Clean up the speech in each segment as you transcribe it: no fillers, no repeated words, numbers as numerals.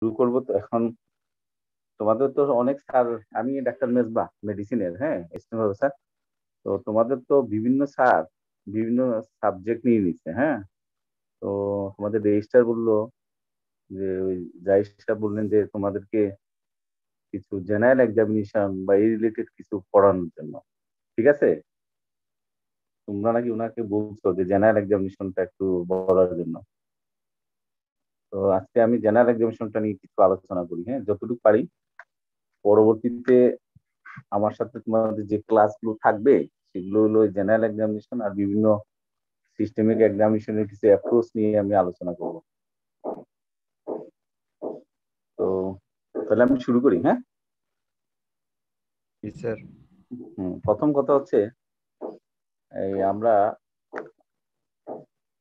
শুরু করবো তো এখন। তোমাদের তো অনেক স্যার, আমি ডাক্তার মেজবা মেডিসিনের, হ্যাঁ, অ্যাসিস্ট্যান্ট প্রফেসর। তো তোমাদের তো বিভিন্ন স্যার বিভিন্ন সাবজেক্ট নিয়ে নিচ্ছে, হ্যাঁ। তো তোমাদের রেজিস্ট্রার বললো যে ওই জাহিদ বললেন যে তোমাদেরকে কিছু জেনারেল এক্সামিনেশন বা এই রিলেটেড কিছু পড়ানোর জন্য, ঠিক আছে। তোমরা নাকি ওনাকে বলছো যে জেনারেল এক্সামিনেশনটা একটু বলার জন্য। তো আজকে আমি জেনারেল এক্সামিনেশনটা নিয়ে কিছু আলোচনা করি, হ্যাঁ, যতটুকু পারি। পরবর্তীতে আমার সাথে তোমাদের যে ক্লাসগুলো থাকবে সেগুলো হলো জেনারেল এক্সামিনেশন আর বিভিন্ন সিস্টেমিক এক্সামিনেশনের কিছু অ্যাপ্রোচ নিয়ে আমি আলোচনা করব। তো তাহলে আমি শুরু করি, হ্যাঁ। স্যার। প্রথম কথা হচ্ছে, এই আমরা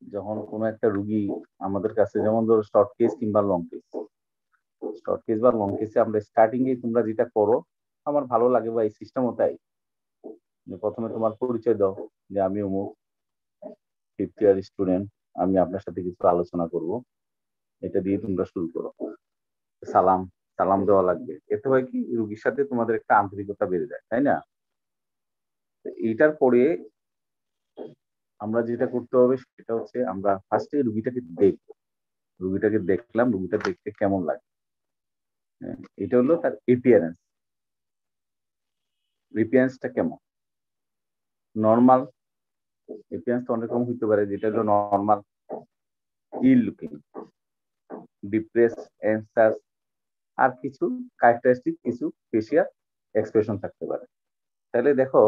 যখন কোনো একটা রুগী আমাদের কাছে, যেমন ধরো শর্ট কেস কিংবা লং কেস, শর্ট কেস বা লং কেসে আমরা স্টার্টিং এ তোমরা যেটা করো আমার ভালো লাগে, বা এই সিস্টেমও তাই, যে প্রথমে তোমার পরিচয় দাও যে আমি অমুক ফিফথ ইয়ার স্টুডেন্ট, আমি আপনার সাথে কিছু আলোচনা করব। এটা দিয়ে তোমরা শুরু করো। সালাম সালাম দেওয়া লাগবে, এতে হয় কি রুগীর সাথে তোমাদের একটা আন্তরিকতা বেড়ে যায়, তাই না। এইটার পরে আমরা যেটা করতে হবে সেটা হচ্ছে আমরা ফার্স্টে রুগীটাকে দেখবো। রুগীটাকে দেখলাম, রুগীটা দেখতে কেমন লাগে, হ্যাঁ, এটা হলো তার এপিয়ারেন্স। এপিয়ারেন্সটা কেমন, নর্মাল এপিয়ারেন্স তো অনেক রকম হইতে পারে, যেটা হলো নর্মাল, ইল লুকিং, ডিপ্রেস, অ্যাংসাস, আর কিছু ক্যারেক্টারিস্টিক কিছু ফেসিয়াল এক্সপ্রেশন থাকতে পারে। তাহলে দেখো,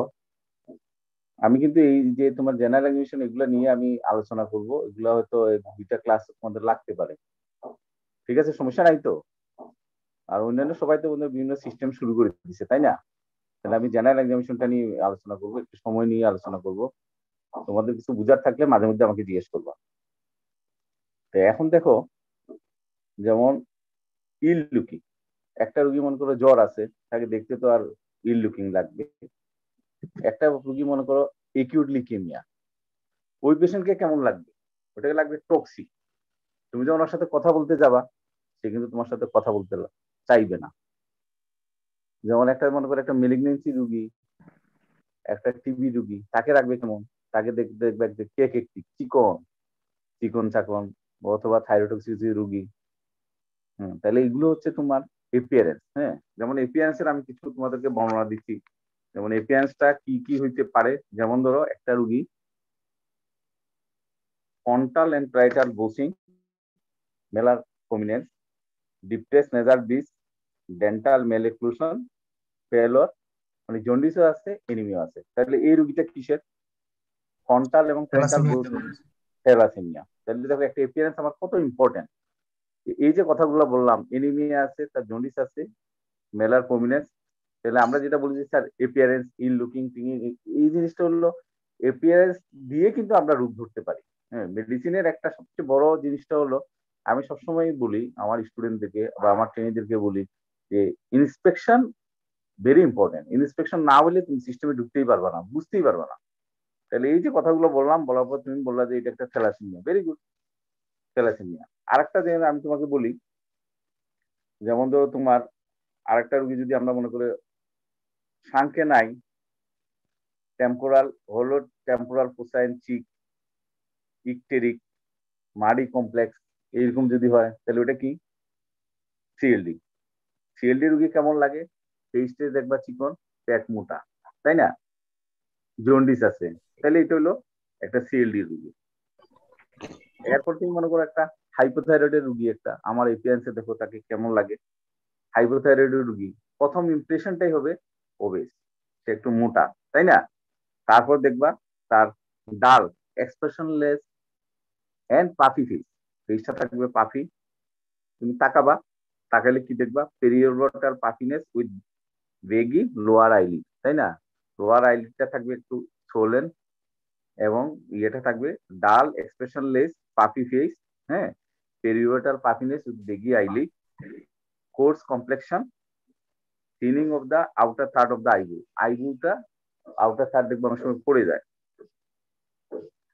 আমি কিন্তু এই যে তোমার জেনারেল এডমিশন এগুলো নিয়ে আমি আলোচনা করব, এগুলো হয়তো দুইটা ক্লাস তোমাদের লাগতে পারে, ঠিক আছে, সমস্যা নাই তো। আর অন্যান্য সবাই তো বিভিন্ন সিস্টেম শুরু করে দিচ্ছে, তাই না। তাহলে আমি জেনারেল এক্সামিনেশনটা নিয়ে আলোচনা করবো, একটু সময় নিয়ে আলোচনা করব। তোমাদের কিছু বুঝার থাকলে মাঝে মধ্যে আমাকে জিজ্ঞেস করবা। তো এখন দেখো, যেমন ইল লুকিং, একটা রুগী মনে করো জ্বর আছে, তাকে দেখতে তো আর ইল লুকিং লাগবে। একটা রুগী মনে করো একিউট লিউকেমিয়া, ওই পেশেন্টকে কেমন লাগবে, ওটাকে লাগবে টক্সিক। তুমি যখন ওর সাথে কথা বলতে যাবা, সে কিন্তু তোমার সাথে কথা বলতে চাইবে না। যেমন একটা মনে করো একটা মেলিগনেন্সি রুগী, একটা টিবি রুগী, তাকে রাখবে কেমন, তাকে দেখবে কেক একটি চিকন চিকন চাকন, অথবা থাইরোটক্সিসি রুগী। তাহলে এগুলো হচ্ছে তোমার এপিয়ারেন্স, হ্যাঁ। যেমন এপিয়ারেন্স এর আমি কিছু তোমাদেরকে বর্ণনা দিচ্ছি। যেমন এপিয়ারেন্সটা কি কি হইতে পারে, যেমন ধরো একটা রুগী frontal and parietal bossing, malar prominence, depress nasal ডিস, ডেন্টাল মেলেক্লুশন, ফেলোর, মানে জন্ডিসও আছে, এনিমিও আছে। তাহলে এই রুগীটা কিসের, ফন্টাল এবং প্রাইটাল বোসিং, থ্যালাসেমিয়া। তাহলে দেখো একটা এপিয়ারেন্স আমার কত ইম্পর্টেন্ট। এই যে কথাগুলো বললাম, এনিমিয়া আছে, তার জন্ডিস আছে, মেলার প্রমিনেন্স। তাহলে আমরা যেটা বলি যে স্যার এপিয়ারেন্স, ইল লুকিং, এই জিনিসটা হলো এপিয়ারেন্স দিয়ে কিন্তু আমরা রূপ ধরতে পারি। হ্যাঁ, মেডিসিনের একটা সবচেয়ে বড় জিনিসটা হলো, আমি সবসময় বলি আমার স্টুডেন্টদেরকে বা আমার ট্রেনিদেরকে বলি যে ইন্সপেকশন ভেরি ইম্পর্টেন্ট। ইন্সপেকশন না হলে তুমি সিস্টেমে ঢুকতেই পারবে না, বুঝতেই পারবে না। তাহলে এই যে কথাগুলো বললাম, বলার পর তুমি বললা যে এটা একটা থ্যালাসেমিয়া, ভেরি গুড, থ্যালাসেমিয়া। আরেকটা যে আমি তোমাকে বলি, যেমন ধরো তোমার আরেকটা রুগী যদি আমরা মনে করি সাংকে নাই, টেম্পোরাল হলো, টেম্পোরাল পোসাইন চিক, ইকটেরিক, মাডি কমপ্লেক্স, এইরকম যদি হয় তাহলে ওটা কি, সিএলডি। সিএলডি রুগী কেমন লাগে, ফেসটে দেখবা চিকন, পেট মোটা, তাই না, জন্ডিস আছে, তাহলে এটা হলো একটা সিএলডি রুগী। এরপর তুমি মনে করো একটা হাইপোথাইরয়েডের রুগী, একটা আমার এপিয়ারেন্সে দেখো তাকে কেমন লাগে। হাইপোথাইরয়েডের রুগী প্রথম ইমপ্রেশনটাই হবে ওবেস, সে একটু মোটা, তাই না। তারপর দেখবা তার ডাল, এক্সপ্রেশনলেস এন্ড পাফি ফেস, ফেসটা থাকবে পাফি। তুমি তাকাবা, তাকালে কি দেখবা, periorbital puffiness with baggy lower eyelid, তাই না। লোয়ার আইলিডটা থাকবে একটু সোলেন, এবং ইয়েটা থাকবে ডাল, এক্সপ্রেশনলেস, পাফি ফেস, হ্যাঁ, periorbital puffiness with baggy eyelid, coarse complexion, thinning of the outer third of the eyebrow, আইব্রুটা আউটার থার্ড দেখবে অনেক সময় পড়ে যায়,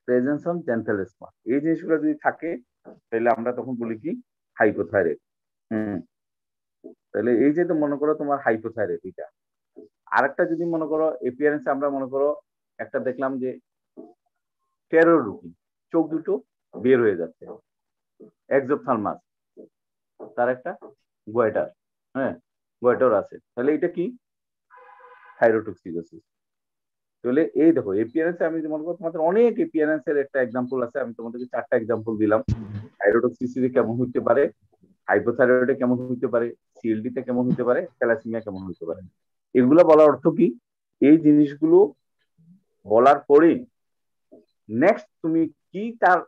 প্রেজেন্স অফ জেন্টাল স্পট, এই জিনিসগুলো যদি থাকে তাহলে আমরা তখন বলি কি হাইপোথাইরয়েড। তাহলে এই যে তো মনে করো তোমার হাইপোথাইরয়েড এটা। আরেকটা যদি মনে করো এপিয়ারেন্স আমরা মনে করো একটা দেখলাম যে টেরর রুগী, চোখ দুটো বের হয়ে যাচ্ছে, এক্সোপথালমাস, তার একটা গোয়েটার, হ্যাঁ গোয়েটার আছে, তাহলে এটা কি থাইরোটক্সিকোসিস। তাহলে এই দেখো এপিয়ারেন্স আমি মনে করো তোমাদের অনেক এপিয়ারেন্সের একটা এক্সাম্পল আছে, আমি তোমাদেরকে 4টা এক্সাম্পল দিলাম। থাইরোটক্সিসিটি কেমন হইতে পারে, হাইপোথাইরয়েডে কেমন হইতে পারে, সিএলডি তে কেমন হইতে পারে, থ্যালাসেমিয়া কেমন হইতে পারে। এগুলো বলার অর্থ কি, এই জিনিসগুলো বলার পরে নেক্সট তুমি কি তার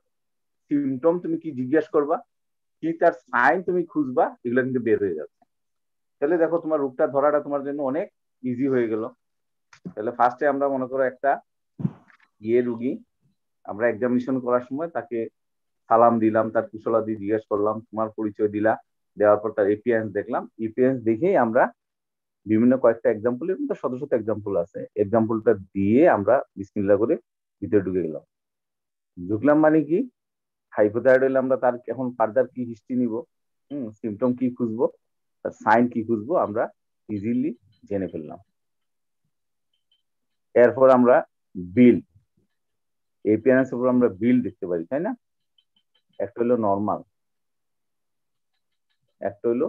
সিমটম তুমি কি জিজ্ঞাসা করবা, কি তার সাইন তুমি খুঁজবা, এগুলো কিন্তু বের হয়ে যাচ্ছে। তাহলে দেখো তোমার রোগটা ধরাটা তোমার জন্য অনেক ইজি হয়ে গেল। তাহলে ফার্স্টে আমরা মনে করো একটা রুগী আমরা এক্সামিনেশন করার সময় তাকে সালাম দিলাম, তার কুশলাদি জিজ্ঞেস করলাম, তোমার পরিচয় দিলা, দেওয়ার পর তার এপিএন্স দেখলাম, এপিএন্স দেখেই আমরা বিভিন্ন কয়েকটা এক্সাম্পল, কিন্তু শত শত এক্সাম্পল আছে, এক্সাম্পলটা দিয়ে আমরা বিসমিল্লাহ করে ভিতরে ঢুকে গেলাম। ঢুকলাম মানে কি, হাইপোথাইরয়েড হলে আমরা তার এখন ফার্দার কি হিস্ট্রি নিব, সিমটম কি খুঁজবো, তার সাইন কি খুঁজবো, আমরা ইজিলি জেনে ফেললাম। এরপর আমরা বিল, এপিএনএস উপর আমরা বিল দেখতে পারি, তাই না? একটা হলো নর্মাল, একটা হলো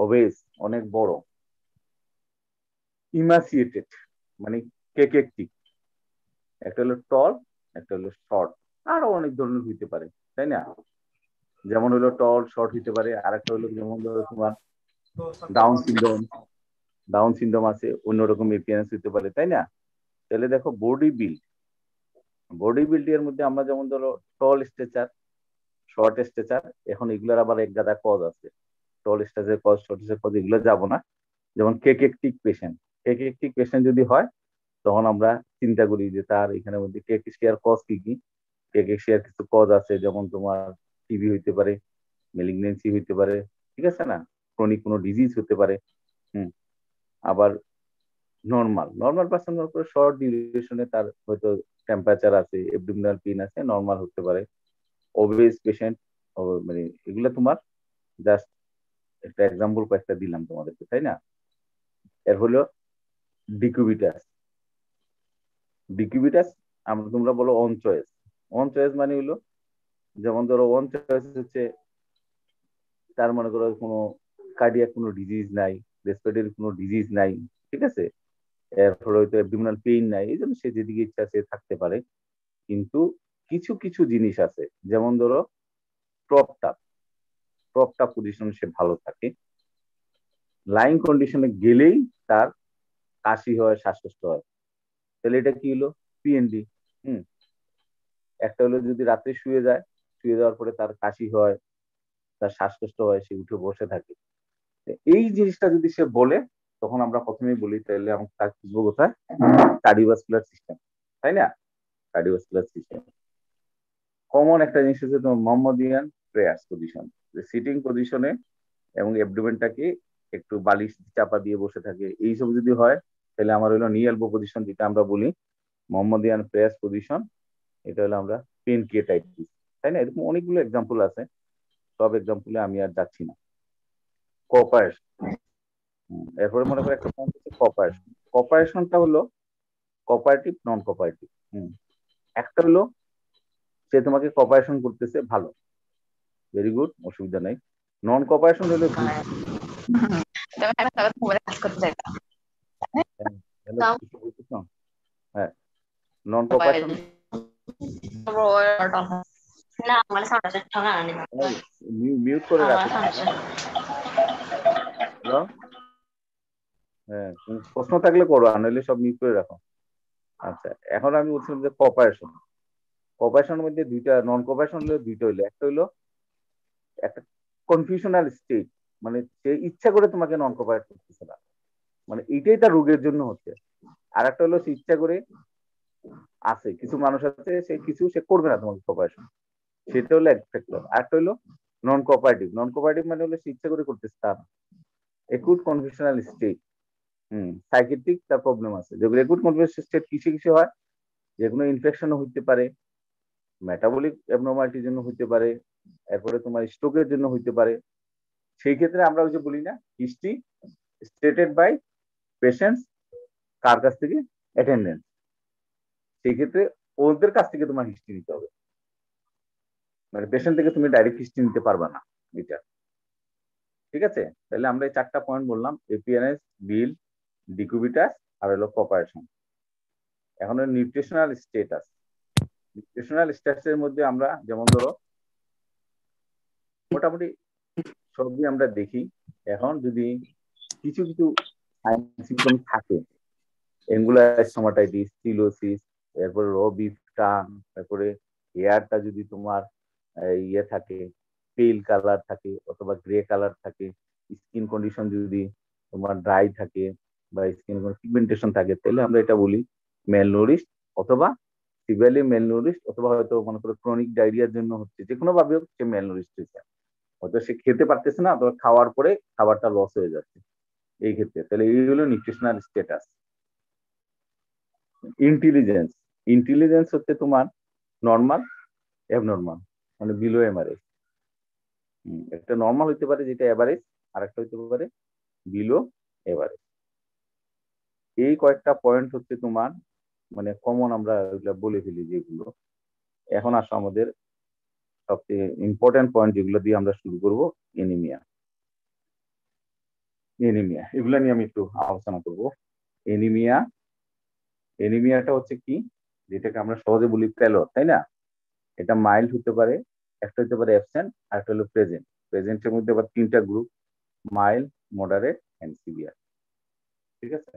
ওবেস অনেক বড়, ইমাসিয়েটেড মানে কেকেকটিক, একটা হলো টল, একটা হলো শর্ট, আরো অনেক ধরনের হইতে পারে, তাই না? যেমন হলো টল শর্ট হইতে পারে, আর একটা হলো যেমন ধরো তোমার ডাউন সিনড্রোম, ডাউন সিনড্রোম আছে, অন্যরকম এপিয়ারেন্স হইতে পারে, তাই না? তাহলে দেখো বডি বিল্ড, বডি বিল্ড এর মধ্যে আমরা যেমন ধরো টল স্ট্রেচার, শর্ট স্ট্রেচার, এখন এগুলোর আবার এক গাদা কজ আছে, tall stature cause, short stature cause, এগুলো যাবো না। যেমন কেকেকটিক পেশেন্ট, কেকেকটিক পেশেন্ট যদি হয় তখন আমরা চিন্তা করি যে তার এখানে মধ্যে কেকেশিয়ার কজ কি কি। কেকেশিয়ার কিছু কজ আছে, যেমন তোমার টিবি হইতে পারে, মেলিগনেন্সি হইতে পারে, ঠিক আছে না, ক্রনিক কোনো ডিজিজ হতে পারে। হুম। আবার নর্মাল, নর্মাল পার্সন করে শর্ট ডিউরেশনে তার হয়তো টেম্পারেচার আছে, এবডোমিনাল পেইন আছে, নর্মাল হতে পারে। ওবেস পেশেন্ট, মানে এগুলো তোমার জাস্ট একটা এক্সাম্পল কয়েকটা দিলাম তোমাদেরকে, তাই না? এর হলো ডিকুবিটাস, ডিকিউবিটাস আমরা তোমরা বলো অন চয়েস, অন চয়েস মানে হলো যেমন ধরো অন চয়েস হচ্ছে তার মনে করো কোনো কার্ডিয়াক কোনো ডিজিজ নাই, রেসপিরেটরি কোনো ডিজিজ নাই, ঠিক আছে, এর ফলে হয়তো অ্যাবডোমিনাল পেইন নাই, এই জন্য সে যেদিকে ইচ্ছা সে থাকতে পারে। কিন্তু কিছু কিছু জিনিস আছে, যেমন ধরো প্রপটা, প্রপটা পজিশন সে ভালো থাকে, লাইং কন্ডিশনে গেলেই তার কাশি হয়, শ্বাসকষ্ট হয়, তাহলে এটা কি হলো পিএনডি। হুম। একটা হলো যদি রাত্রে শুয়ে যায়, শুয়ে যাওয়ার পরে তার কাশি হয়, তার শ্বাসকষ্ট হয়, সে উঠে বসে থাকে, এই জিনিসটা যদি সে বলে তখন আমরা প্রথমেই বলি তাহলে আমাকে তার খুঁজবো কোথায়, কার্ডিওভাস্কুলার সিস্টেম, তাই না? Cardiovascular system. কমন একটা জিনিস হচ্ছে তোমার মোহাম্মদিয়ান প্রেয়ার্স পজিশন, সিটিং পজিশনে এবং অ্যাবডোমেনটাকে একটু বালিশ চাপা দিয়ে বসে থাকে, এইসব যদি হয় তাহলে আমার হলো নি এলবো পজিশন, যেটা আমরা বলি মোহাম্মদিয়ান প্রেয়ার্স পজিশন, এটা হলো আমরা পেনকিয়েটাইটিস, তাই না? এরকম অনেকগুলো এক্সাম্পল আছে, সব এক্সাম্পলে আমি আর যাচ্ছি না। কোঅপারেশন, এরপরে মনে করো একটা পয়েন্ট হচ্ছে কোঅপারেশন। কোঅপারেশনটা হলো কোঅপারেটিভ, নন কোঅপারেটিভ। একটা হলো সে তোমাকে কোঅপারেশন করতেছে, ভালো, ভেরি গুড, অসুবিধা নাই। নন কোঅপারেশন হলো কিছু বলতেছো? হ্যাঁ, নন কোঅপারেশন মিউট করে রাখো। হ্যালো, হ্যাঁ, প্রশ্ন থাকলে করো, আর নইলে সব মিউট করে রাখো। আচ্ছা, এখন আমি বলছিলাম যে কোঅপারেশন, কোঅপারেশনের মধ্যে দুইটা, নন কোঅপারেশন হলো দুইটা, হইলো একটা হইলো একটা কনফিউশনাল স্টেট, মানে সে ইচ্ছা করে তোমাকে নন কোঅপারেট করতেছে না, মানে এইটাই তার রোগের জন্য হচ্ছে। আর একটা হলো সে ইচ্ছা করে আছে, কিছু মানুষ আছে সে কিছু সে করবে না তোমাকে কোঅপারেশন, সেটা হলো এক ফ্যাক্টর। আর একটা হলো নন কোঅপারেটিভ, নন কোঅপারেটিভ মানে হলো সে ইচ্ছা করে করতেছে তা না, একুট কনফিউশনাল স্টেট। সাইকেট্রিক তার প্রবলেম আছে, যেগুলো একুট কনফিউশনাল স্টেট কিসে কিসে হয়, যে কোনো ইনফেকশনও হইতে পারে, মেটাবলিক অ্যাবনর্মালিটির জন্য হইতে পারে, এরপরে তোমার স্ট্রোকের জন্য হইতে পারে, সেই ক্ষেত্রে আমরা ওই যে বলি না, হিস্ট্রি স্টেটেড বাই পেশেন্টস, কার কাছ থেকে? অ্যাটেন্ডেন্স। সেই ক্ষেত্রে ওদের কাছ থেকে তোমার হিস্ট্রি নিতে হবে, মানে পেশেন্ট থেকে তুমি ডাইরেক্ট হিস্ট্রি নিতে পারবা না এটা। ঠিক আছে, তাহলে আমরা এই 4টা পয়েন্ট বললাম, এপিআরএস, বিল, ডিকুবিটাস আর হলো কপারেশন। এখন নিউট্রিশনাল স্ট্যাটাস। নিউট্রিশনাল স্ট্যাটাসের মধ্যে আমরা যেমন ধরো মোটামুটি সবই আমরা দেখি। এখন যদি কিছু কিছু সিমটম থাকে, এঙ্গুলার স্টোমাটাইটিস, সিলোসিস, এরপরে র বিফ টাং, তারপরে হেয়ারটা যদি তোমার ইয়ে থাকে, পেল কালার থাকে অথবা গ্রে কালার থাকে, স্কিন কন্ডিশন যদি তোমার ড্রাই থাকে বা স্কিন পিগমেন্টেশন থাকে, তাহলে আমরা এটা বলি মেলনোরিস্ট অথবা সিভিয়ারলি মেলনোরিস্ট, অথবা হয়তো মনে করো ক্রনিক ডায়রিয়ার জন্য হচ্ছে, যে কোনো ভাবে সে মেলনোরিস্ট হয়েছে, হয়তো সে খেতে পারতেছে না অথবা খাওয়ার পরে খাবারটা লস হয়ে যাচ্ছে এই ক্ষেত্রে। তাহলে এই হলো নিউট্রিশনাল স্ট্যাটাস। ইন্টেলিজেন্স। ইন্টেলিজেন্স হচ্ছে তোমার নর্মাল, অ্যাবনর্মাল, মানে বিলো এভারেজ। একটা নর্মাল হইতে পারে যেটা এভারেজ, আর একটা হইতে পারে বিলো এভারেজ। এই কয়েকটা পয়েন্ট হচ্ছে তোমার মানে কমন, আমরা ওইগুলা বলে ফেলি যেগুলো। এখন আসো আমাদের সবচেয়ে ইম্পর্টেন্ট পয়েন্ট যেগুলো দিয়ে আমরা শুরু করব, এনিমিয়া। এনিমিয়া এগুলা নিয়ে আমি একটু আলোচনা করব। এনিমিয়া, এনিমিয়াটা হচ্ছে কি, যেটাকে আমরা সহজে বলি প্যালর, তাই না? এটা মাইল্ড হতে পারে, একটা হতে পারে অ্যাবসেন্ট, আর একটা হলো প্রেজেন্ট। প্রেজেন্টের মধ্যে আবার 3টা group, mild, moderate and severe. ঠিক আছে,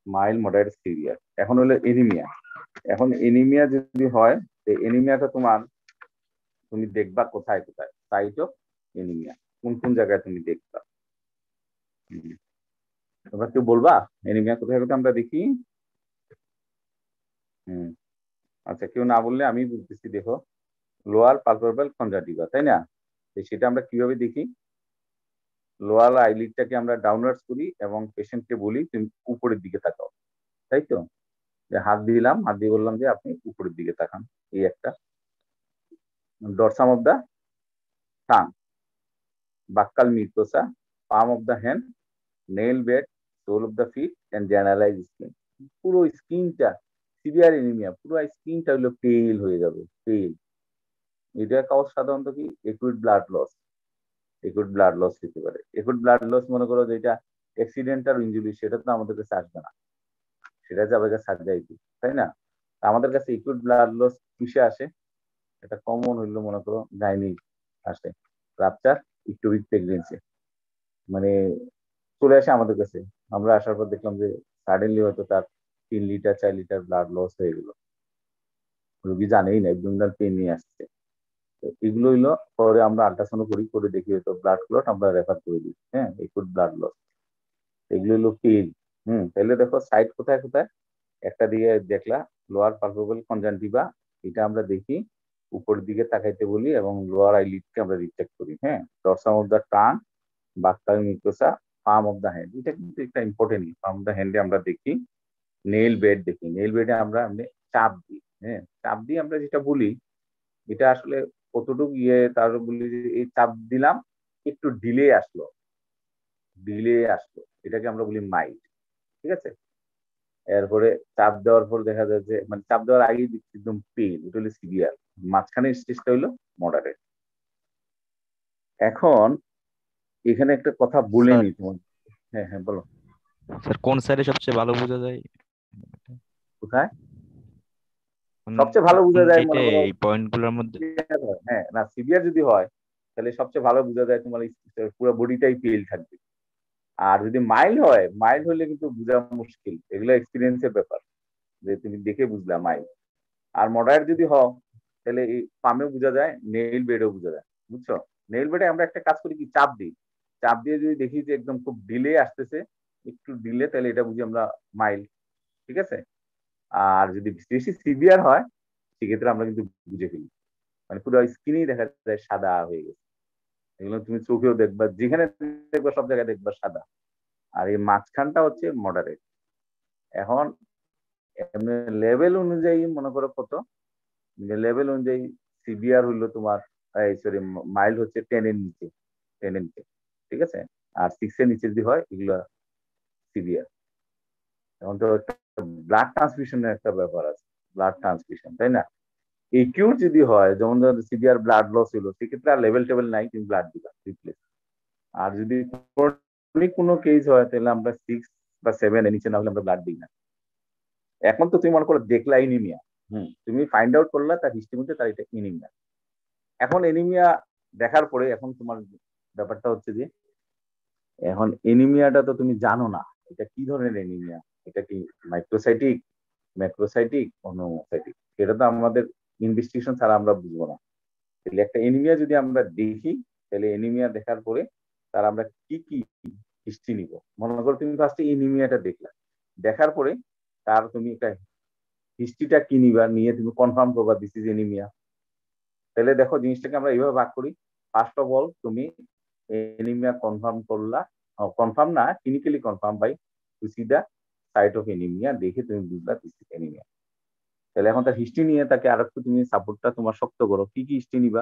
মাইল্ড, মডারেট, সিভিয়ার। এখন হলো এনিমিয়া। এখন এনিমিয়া যদি হয়, এনিমিয়াটা তোমার তুমি দেখবা কোথায় কোথায়, সাইট অফ এনিমিয়া কোন কোন জায়গায় তুমি দেখবা। তোমরা কেউ বলবা এনিমিয়া কোথায় কোথায় আমরা দেখি? হম, আচ্ছা, কেউ না বললে আমি বলতেছি। দেখো, লোয়ার পালপেব্রাল কনজাংটিভা, তাই না? সেটা আমরা কিভাবে দেখি? লোয়ার আইলিডটাকে আমরা ডাউনওয়ার্ডস করি এবং পেশেন্টকে বলি তুমি উপরের দিকে তাকাও, তাই তো? যে হাত দিলাম, হাত দিয়ে বললাম যে আপনি উপরের দিকে তাকান। এই একটা dorsum of the tongue, buccal mucosa, palm of the hand, nail bed, sole of the feet and generalize skin. পুরো স্কিনটা, সিভিয়ার এনিমিয়া, পুরো স্কিনটা হলো পেল হয়ে যাবে, পেল। এটা কাজ সাধারণত কি acute blood loss, acute blood loss হতে পারে। একুইট ব্লাড লস মনে করো যেটা অ্যাক্সিডেন্টাল ইঞ্জুরি, সেটা তো আমাদের কাছে আসবে না, সেটা যাবে সার্জারিতে, তাই না? আমাদের কাছে একুইট ব্লাড লস কিসে আসে? এটা কমন হইলো মনে করো গাইনি আসে, রাপচার ইক্টোপিক প্রেগনেন্সি, মানে চলে আসে আমাদের কাছে। আমরা আসার পর দেখলাম যে সাডেনলি হয়তো তার 3 লিটার 4 লিটার ব্লাড লস হয়ে গেল, রোগী জানেই না, অ্যাবডোমিনাল পেইন নিয়ে আসছে। তো এগুলো হইলো পরে আমরা আল্ট্রাসাউন্ড করি, করে দেখি হয়তো ব্লাড ক্লট, আমরা রেফার করে দিই, হ্যাঁ, একুট ব্লাড লস। এগুলো হলো পেইন। তাহলে দেখো সাইড কোথায় কোথায়, একটা দিকে দেখলা লোয়ার পালপেবল কনজাংটিভা, এটা আমরা দেখি, উপরের দিকে তাকাইতে বলি এবং লোয়ার আইলিডকে আমরা রিচেক করি। হ্যাঁ, dorsum of the tongue, buccal mucosa, palm of the hand, এটা কিন্তু একটা ইম্পর্টেন্ট। পাম অফ দা হ্যান্ডে আমরা দেখি, নেইল বেড দেখি, নেইল বেডে আমরা চাপ দিই। হ্যাঁ, চাপ দিয়ে আমরা যেটা বলি, এটা আসলে কতটুকু ইয়ে তার বলি যে এই চাপ দিলাম, একটু ডিলে আসলো, ডিলে আসলো, এটাকে আমরা বলি মাইল্ড। ঠিক আছে, এরপরে চাপ দেওয়ার পর দেখা যায় যে মানে চাপ দেওয়ার আগে একদম পেন, এটা হলো সিভিয়ার, মাঝখানে স্টেজটা হইলো মডারেট। এখন এখানে একটা কথা বলে স্যার, নি তোমার। হ্যাঁ হ্যাঁ, বলো। স্যার কোন সাইডে সবচেয়ে ভালো বোঝা যায়? কোথায় কোন সবচেয়ে ভালো কোন বোঝা যায় সাইডে মনে করো? এই পয়েন্ট গুলোর মধ্যে? হ্যাঁ না, সিভিয়ার যদি হয় তাহলে সবচেয়ে ভালো বোঝা যায় তোমার পুরো বডিটাই পেল থাকবে। আর যদি মাইল্ড হয়, মাইল্ড হলে কিন্তু বোঝা মুশকিল, এগুলো এক্সপিরিয়েন্সের ব্যাপার, যে তুমি দেখে বুঝলা মাইল্ড। আর মডারেট যদি হও, তাহলে এই পামেও বোঝা যায়, নেইল বেডেও বোঝা যায়, বুঝছো? নেইল বেডে আমরা একটা কাজ করি কি, চাপ দিই, চাপ দিয়ে যদি দেখি যে একদম খুব ডিলে আসতেছে, একটু ডিলে, তাহলে এটা বুঝি আমরা মাইল্ড। ঠিক আছে, আর যদি বেশি সিভিয়ার হয়, সেক্ষেত্রে আমরা কিন্তু বুঝে ফেলি, মানে পুরো স্কিনই দেখা যায় সাদা হয়ে গেছে। এগুলো তুমি চোখেও দেখবা, যেখানে দেখবা সব জায়গায় দেখবা সাদা। আর এই মাঝখানটা হচ্ছে মডারেট। এখন লেভেল অনুযায়ী মনে করো কত, লেভেল অনুযায়ী সিভিয়ার হইলো তোমার, সরি, মাইল্ড হচ্ছে 10 এর নিচে, 10 এর নিচে, ঠিক আছে, আর 6 এর নিচে যদি হয় এগুলো সিভিয়ার। এখন তো ব্লাড ট্রান্সফিউশনের একটা ব্যাপার আছে, ব্লাড ট্রান্সফিউশন, তাই না? একিউট যদি হয়, যেমন ধর সিভিয়ার ব্লাড লস হলো, সেক্ষেত্রে আর লেভেল টেবিল নাই, তুমি ব্লাড দিবা রিপ্লেস। আর যদি ক্রনিক কোনো কেস হয়, তাহলে আমরা 6 বা 7 এর নিচে না হলে আমরা ব্লাড দিই না। এখন তো তুমি মনে করো দেখলা এনিমিয়া, তুমি ফাইন্ড আউট করলা তার হিস্ট্রি মধ্যে তার এটা এনিমিয়া। এখন এনিমিয়া দেখার পরে এখন তোমার ব্যাপারটা হচ্ছে যে, এখন এনিমিয়াটা তো তুমি জানো না এটা কি ধরনের এনিমিয়া, এটা কি মাইক্রোসাইটিক, ম্যাক্রোসাইটিক, অনোসাইটিক, এটা তো আমাদের ইনভেস্টিগেশন ছাড়া আমরা বুঝবো না। তাহলে একটা এনিমিয়া যদি আমরা দেখি, তাহলে এনিমিয়া দেখার পরে তার আমরা কি কি হিস্ট্রি নিব। মনে করো তুমি ফার্স্টে এনিমিয়াটা দেখলা, দেখার পরে তার তুমি একটা হিস্ট্রিটা কি নিবা, নিয়ে তুমি কনফার্ম করবা দিস ইজ এনিমিয়া। তাহলে দেখো জিনিসটাকে আমরা এইভাবে ভাগ করি। ফার্স্ট অফ অল তুমি এনিমিয়া কনফার্ম করলা, কনফার্ম না, clinically confirm by to see the site of anaemia, দেখে তুমি বুঝলা দিস ইজ এনিমিয়া। তাহলে এখন তার হিস্ট্রি নিয়ে তাকে আর একটু তুমি সাপোর্টটা তোমার শক্ত করো, কি কি হিস্ট্রি নিবা।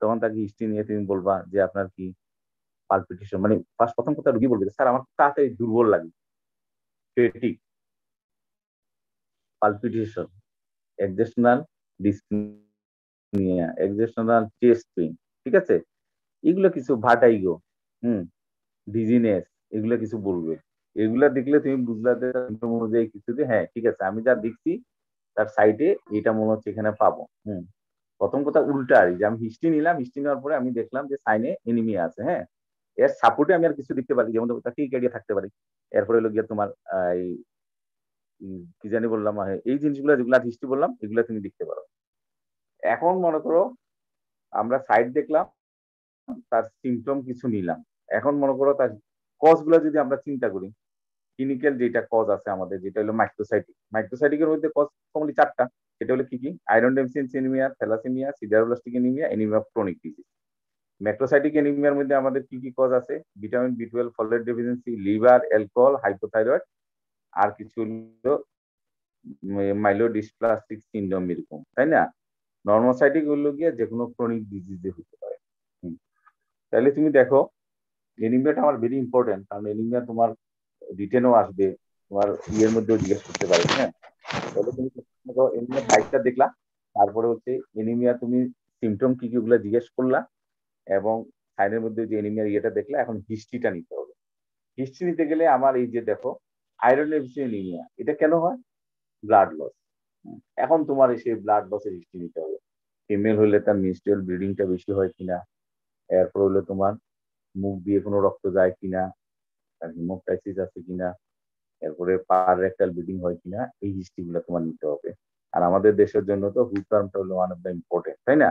তখন তাকে হিস্ট্রি নিয়ে তুমি বলবা যে আপনার কি পালপিটেশন, মানে ফার্স্ট প্রথম কথা রুগী বলবে স্যার আমার তাড়াতাড়ি দুর্বল লাগে, ফেটিক, পালপিটেশন, এক্সেশনাল ডিসনিয়া, এক্সেশনাল চেস্ট পেইন, ঠিক আছে, এগুলো কিছু ভাটাইগো, হুম, ডিজিনেস, এগুলো কিছু বলবে। এগুলা দেখলে তুমি বুঝলাতে অনুযায়ী কিছু যে হ্যাঁ ঠিক আছে, আমি যা দেখছি তার সাইডে এটা মনে হচ্ছে এখানে পাবো। প্রথম কথা উল্টা আর যে আমি হিস্ট্রি নিলাম, হিস্ট্রি নেওয়ার পরে আমি দেখলাম যে সাইনে এনিমিয়া আছে, হ্যাঁ, এর সাপোর্টে আমি আর কিছু দেখতে পারি, যেমন ঠিক এরিয়া থাকতে পারি। এরপরে হলো গিয়ে তোমার এই কি জানি বললাম, এই জিনিসগুলো যেগুলো হিস্ট্রি বললাম এগুলো তুমি দেখতে পারো। এখন মনে করো আমরা সাইড দেখলাম, তার সিমটম কিছু নিলাম। এখন মনে করো তার কজ গুলো যদি আমরা চিন্তা করি, ক্লিনিক্যাল যেটা কজ আছে আমাদের, যেটা হলো মাইক্রোসাইটিক, মাইক্রোসাইটিকের মধ্যে কজ কমলি 4টা। সেটা হলো কি কি, iron deficiency anaemia, thalassaemia, sideroblastic anaemia, anaemia of chronic disease. Macrocytic এনিমিয়ার মধ্যে আমাদের কি কি কজ আছে, ভিটামিন বি12, folate deficiency, liver, alcohol, hypothyroid, আর কিছু হলো মাইলোডিসপ্লাস্টিক সিনড্রোম, এরকম, তাই না? নর্মোসাইটিক হলো গিয়ে যে কোনো ক্রনিক ডিজিজে হতে পারে। তাহলে তুমি দেখো এনিমিয়াটা আমার ভেরি ইম্পর্টেন্ট, কারণ এনিমিয়া তোমার রিটেনও আসবে, তোমার ইয়ের মধ্যেও জিজ্ঞেস করতে পারে, হ্যাঁ। তাহলে তুমি এনিমিয়া টাইপটা দেখলা, তারপরে হচ্ছে এনিমিয়া তুমি সিমটম কি কি ওগুলো জিজ্ঞেস করলা, এবং সাইনের মধ্যে যে এনিমিয়ার ইয়েটা দেখলা, এখন হিস্ট্রিটা নিতে হবে। হিস্ট্রি নিতে গেলে আমার এই যে দেখো আয়রন ডেফিসিয়েন্সি এনিমিয়া, এটা কেন হয়, ব্লাড লস। এখন তোমার সেই ব্লাড লসের হিস্ট্রি নিতে হবে। ফিমেল হলে তার মিনস্ট্রুয়াল ব্লিডিংটা বেশি হয় কিনা, এরপর হলো তোমার মুখ দিয়ে কোনো রক্ত যায় কিনা, তার হিমোপ্টাইসিস আছে কিনা, এরপরে পার রেক্টাল ব্লিডিং হয় কিনা, এই হিস্ট্রি গুলো তোমার নিতে হবে। আর আমাদের দেশের জন্য তো হুড টার্মটা হলো ওয়ান অফ দ্য ইম্পর্টেন্ট, তাই না?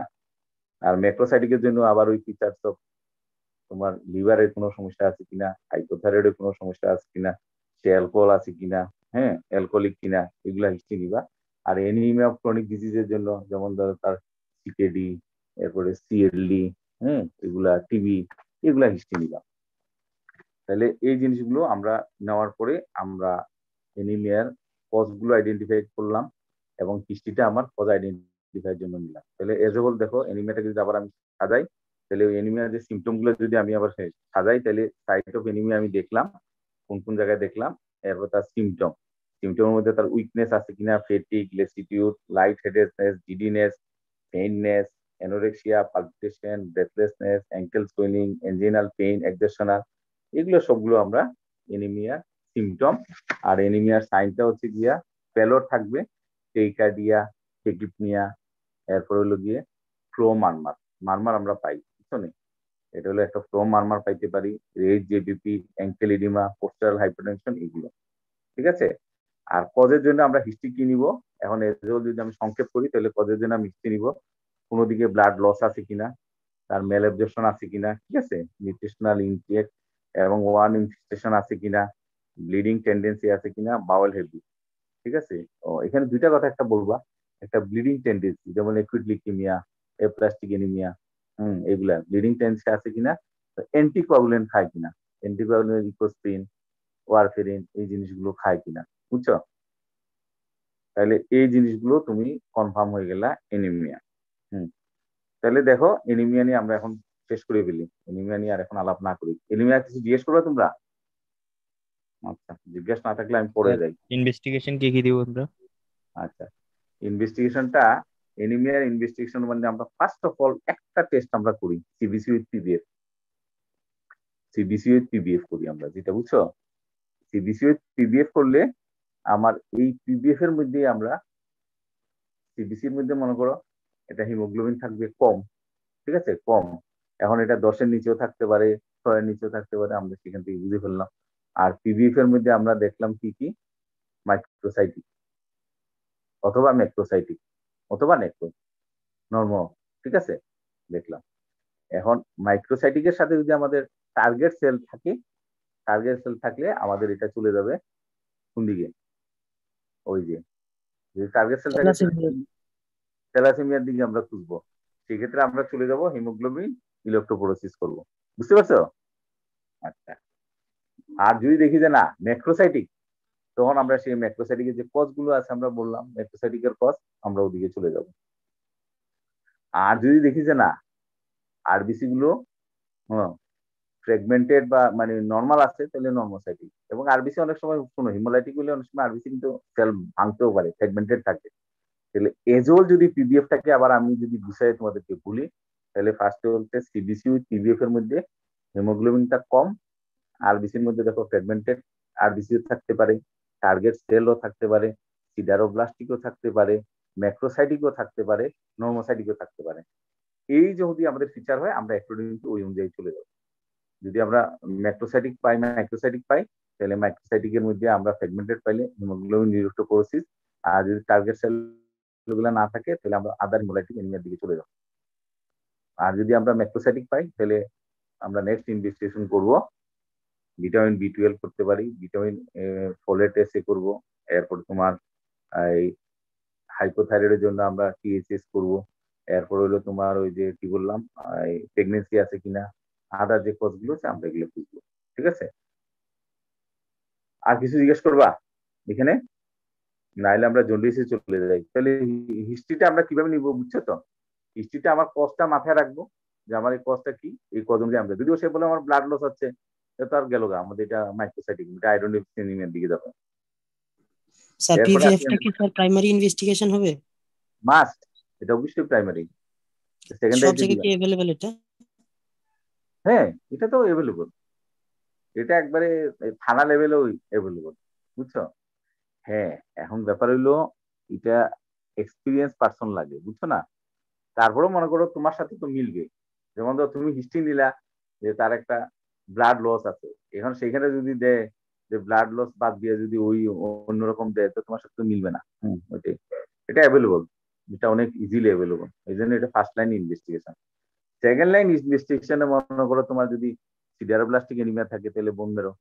আর ম্যাক্রোসাইটিকের জন্য আবার ওই ফিচার্স অফ তোমার লিভারের কোনো সমস্যা আছে কিনা, হাইপোথাইরয়েডের কোনো সমস্যা আছে কিনা, সে অ্যালকোহল আছে কিনা, হ্যাঁ, অ্যালকোহলিক কিনা, এগুলা হিস্ট্রি নিবা। আর এনিমিয়া অফ ক্রনিক ডিজিজের জন্য যেমন ধরো তার সিকেডি, এরপরে সিএলডি, হ্যাঁ, এগুলা টিবি, এগুলা হিস্ট্রি নিবা। তাহলে এই জিনিসগুলো আমরা নেওয়ার পরে আমরা এনিমিয়ার কজ গুলো আইডেন্টিফাই করলাম, এবং হিস্ট্রিটা আমার কজ আইডেন্টিফাইয়ের জন্য নিলাম। তাহলে এজ এ হোল দেখো এনিমিয়াটাকে যদি আবার আমি সাজাই, তাহলে ওই এনিমিয়ার যে সিমটম গুলো যদি আমি আবার সাজাই, তাহলে সাইট অফ এনিমিয়া আমি দেখলাম, কোন কোন জায়গায় দেখলাম, এরপর তার সিমটম, সিমটমের মধ্যে তার উইকনেস আছে কিনা, fatigue, lassitude, lightheadedness, giddiness, faintness, anorexia, palpitation, breathlessness, ankle swelling, anginal pain, exertional, এগুলো সবগুলো আমরা এনিমিয়া সিমটম। আর এনিমিয়ার সাইনটা হচ্ছে গিয়া প্যালোর থাকবে, টেইকার্ডিয়া, টেকিপনিয়া, এরপর হলো গিয়ে ফ্লো মারমার, মারমার আমরা পাই, বুঝছো নি? এটা হলো একটা ফ্লো মারমার পাইতে পারি, red JVP, ankle oedema, postural hypertension, এগুলো, ঠিক আছে। আর কজের জন্য আমরা হিস্ট্রি কি নিব, এখন যদি আমি সংক্ষেপ করি, তাহলে কজের জন্য আমি হিস্ট্রি নিব, কোনো দিকে ব্লাড লস আছে কিনা, তার মেল অ্যাবজর্পশন আছে কিনা, ঠিক আছে, নিউট্রিশনাল ইনটেক এবং ওয়ান ইনফেকশন আছে কিনা, ব্লিডিং টেন্ডেন্সি আছে কিনা, বাউল হেভি, ঠিক আছে। ও এখানে দুইটা কথা একটা বলবা, একটা ব্লিডিং টেন্ডেন্সি যেমন একুইট লিউকেমিয়া, এপ্লাস্টিক এনিমিয়া, এগুলা ব্লিডিং টেন্ডেন্সি আছে কিনা, অ্যান্টিকোয়াগুলেন্ট খায় কিনা, অ্যান্টিকোয়াগুলেন্ট, ইকোস্প্রিন, ওয়ারফেরিন, এই জিনিসগুলো খায় কিনা, বুঝছো? তাহলে এই জিনিসগুলো তুমি কনফার্ম হয়ে গেলা এনিমিয়া। হুম, তাহলে দেখো এনিমিয়া নিয়ে আমরা এখন শেষ করে ফেলি, এনিমিয়া নিয়ে আর এখন আলাপ না করি। এনিমিয়া কিছু জিজ্ঞেস করবে তোমরা? আচ্ছা, জিজ্ঞেস না থাকলে আমি পড়ে স্যার যাই। ইনভেস্টিগেশন কি কি দিব আমরা? আচ্ছা, ইনভেস্টিগেশনটা, এনিমিয়ার ইনভেস্টিগেশন মানে আমরা ফার্স্ট অফ অল একটা টেস্ট আমরা করি, CBC with PBF. CBC with PBF করি আমরা, যেটা বুঝছো, সিবিসি উইথ পিবিএফ করলে আমার এই পিবিএফ এর মধ্যে আমরা, সিবিসির মধ্যে মনে করো এটা হিমোগ্লোবিন থাকবে কম, ঠিক আছে, কম। এখন এটা 10-এর নিচেও থাকতে পারে, 6-এর নিচেও থাকতে পারে, আমরা সেখান থেকে বুঝে ফেললাম। আর পিবিএফ এর মধ্যে আমরা দেখলাম কি কি, মাইক্রোসাইটিক অথবা ম্যাক্রোসাইটিক অথবা নেক্রো নর্ম, ঠিক আছে, দেখলাম। এখন মাইক্রোসাইটিকের সাথে যদি আমাদের টার্গেট সেল থাকে, টার্গেট সেল থাকলে আমাদের এটা চলে যাবে কোন দিকে, ওই যে যদি টার্গেট সেল থাকে থ্যালাসেমিয়ার দিকে আমরা খুঁজবো, সেক্ষেত্রে আমরা চলে যাব হিমোগ্লোবিন ইলেকট্রোপোরেসিস করব। বুঝতে পারছো? আচ্ছা, আর যদি দেখি যে না ম্যাক্রোসাইটিক, তখন আমরা সেই ম্যাক্রোসাইটিকের যে কজ গুলো আছে আমরা বললাম ম্যাক্রোসাইটিকের কজ, আমরা ওদিকে চলে যাব। আর যদি দেখি যে না আরবিসি গুলো ফ্রেগমেন্টেড বা মানে নর্মাল আছে, তাহলে নর্মোসাইটিক। এবং আরবিসি অনেক সময় শুনো হিমোলাইটিক হলে অনেক সময় আরবিসি কিন্তু সেল ভাঙতেও পারে, ফ্রেগমেন্টেড থাকে। তাহলে এজল যদি পিবিএফ থাকে, আবার আমি যদি বিষয়ে তোমাদেরকে বলি, তাহলে ফার্স্টে বলতে সিবিসি উইথ পিবিএফ এর মধ্যে হিমোগ্লোবিনটা কম, আরবিসির মধ্যে দেখো ফ্রেগমেন্টেড আরবিসিও থাকতে পারে, টার্গেট সেলও থাকতে পারে, সিডারোব্লাস্টিকও থাকতে পারে, ম্যাক্রোসাইটিকও থাকতে পারে, নর্মোসাইটিকও থাকতে পারে। এই যদি আমাদের ফিচার হয়, আমরা অ্যাকর্ডিং টু ওই অনুযায়ী চলে যাব। যদি আমরা ম্যাক্রোসাইটিক পাই, মাইক্রোসাইটিক পাই, তাহলে মাইক্রোসাইটিকের মধ্যে আমরা ফ্রেগমেন্টেড পাইলে হিমোগ্লোবিন ইলেকট্রোপোরেসিস, আর যদি টার্গেট সেল গুলো না থাকে তাহলে আমরা আদার হিমোলাইটিক এনিমিয়ার দিকে চলে যাব। আর যদি আমরা ম্যাক্রোসাইটিক পাই, তাহলে আমরা নেক্সট ইনভেস্টিগেশন করব, ভিটামিন বি12 করতে পারি, ভিটামিন ফোলেট এসে করব, এরপর তোমার এই হাইপোথাইরয়েডের জন্য আমরা টিএসএস করব, এরপর হলো তোমার ওই যে কি বললাম প্রেগনেন্সি আছে কিনা, আদার যে কজগুলো আছে আমরা এগুলো খুঁজবো। ঠিক আছে, আর কিছু জিজ্ঞেস করবা এখানে? নাইলে আমরা জন্ডিসে চলে যাই। তাহলে হিস্ট্রিটা আমরা কিভাবে নিব, বুঝছো তো? হিস্ট্রিটা আমার কজটা মাথায় রাখবো, যে আমার এই কজটা কি, এই কজ অনুযায়ী আমরা, যদিও সে বলে আমার ব্লাড লস হচ্ছে, তো আর গেল গা, আমাদের এটা মাইক্রোসাইটিক, এটা আয়রন ডেফিসিয়েন্সির দিকে যাবে। স্যার এরপরে পিভিএফটা কি স্যার প্রাইমারি ইনভেস্টিগেশন হবে? মাস্ট, এটা অবশ্যই প্রাইমারি, সব সেকেন্ডারিতে জায়গায় দিবে কি না। अवेलेबल এটা? হ্যাঁ, এটা তো এভেলেবল, এটা একবারে থানা লেভেলেও এভেলেবল, বুঝছো? হ্যাঁ, এখন ব্যাপার হইলো এটা এক্সপিরিয়েন্স পার্সন লাগে, বুঝছো না? তারপরেও মনে করো তোমার সাথে তো মিলবে, যেমন ধরো তুমি হিস্ট্রি নিলা যে তার একটা ব্লাড লস আছে, এখন সেখানে যদি দেয় যে ব্লাড লস বাদ দিয়ে যদি ওই অন্যরকম দেয়, তো তোমার সাথে তো মিলবে না। ওইটাই, এটা অ্যাভেলেবল, এটা অনেক ইজিলি অ্যাভেলেবল, এই জন্য এটা first line investigation. Second line ইনভেস্টিগেশনে মনে করো তোমার যদি সিডারোব্লাস্টিক এনিমিয়া থাকে, তাহলে বোন মেরো,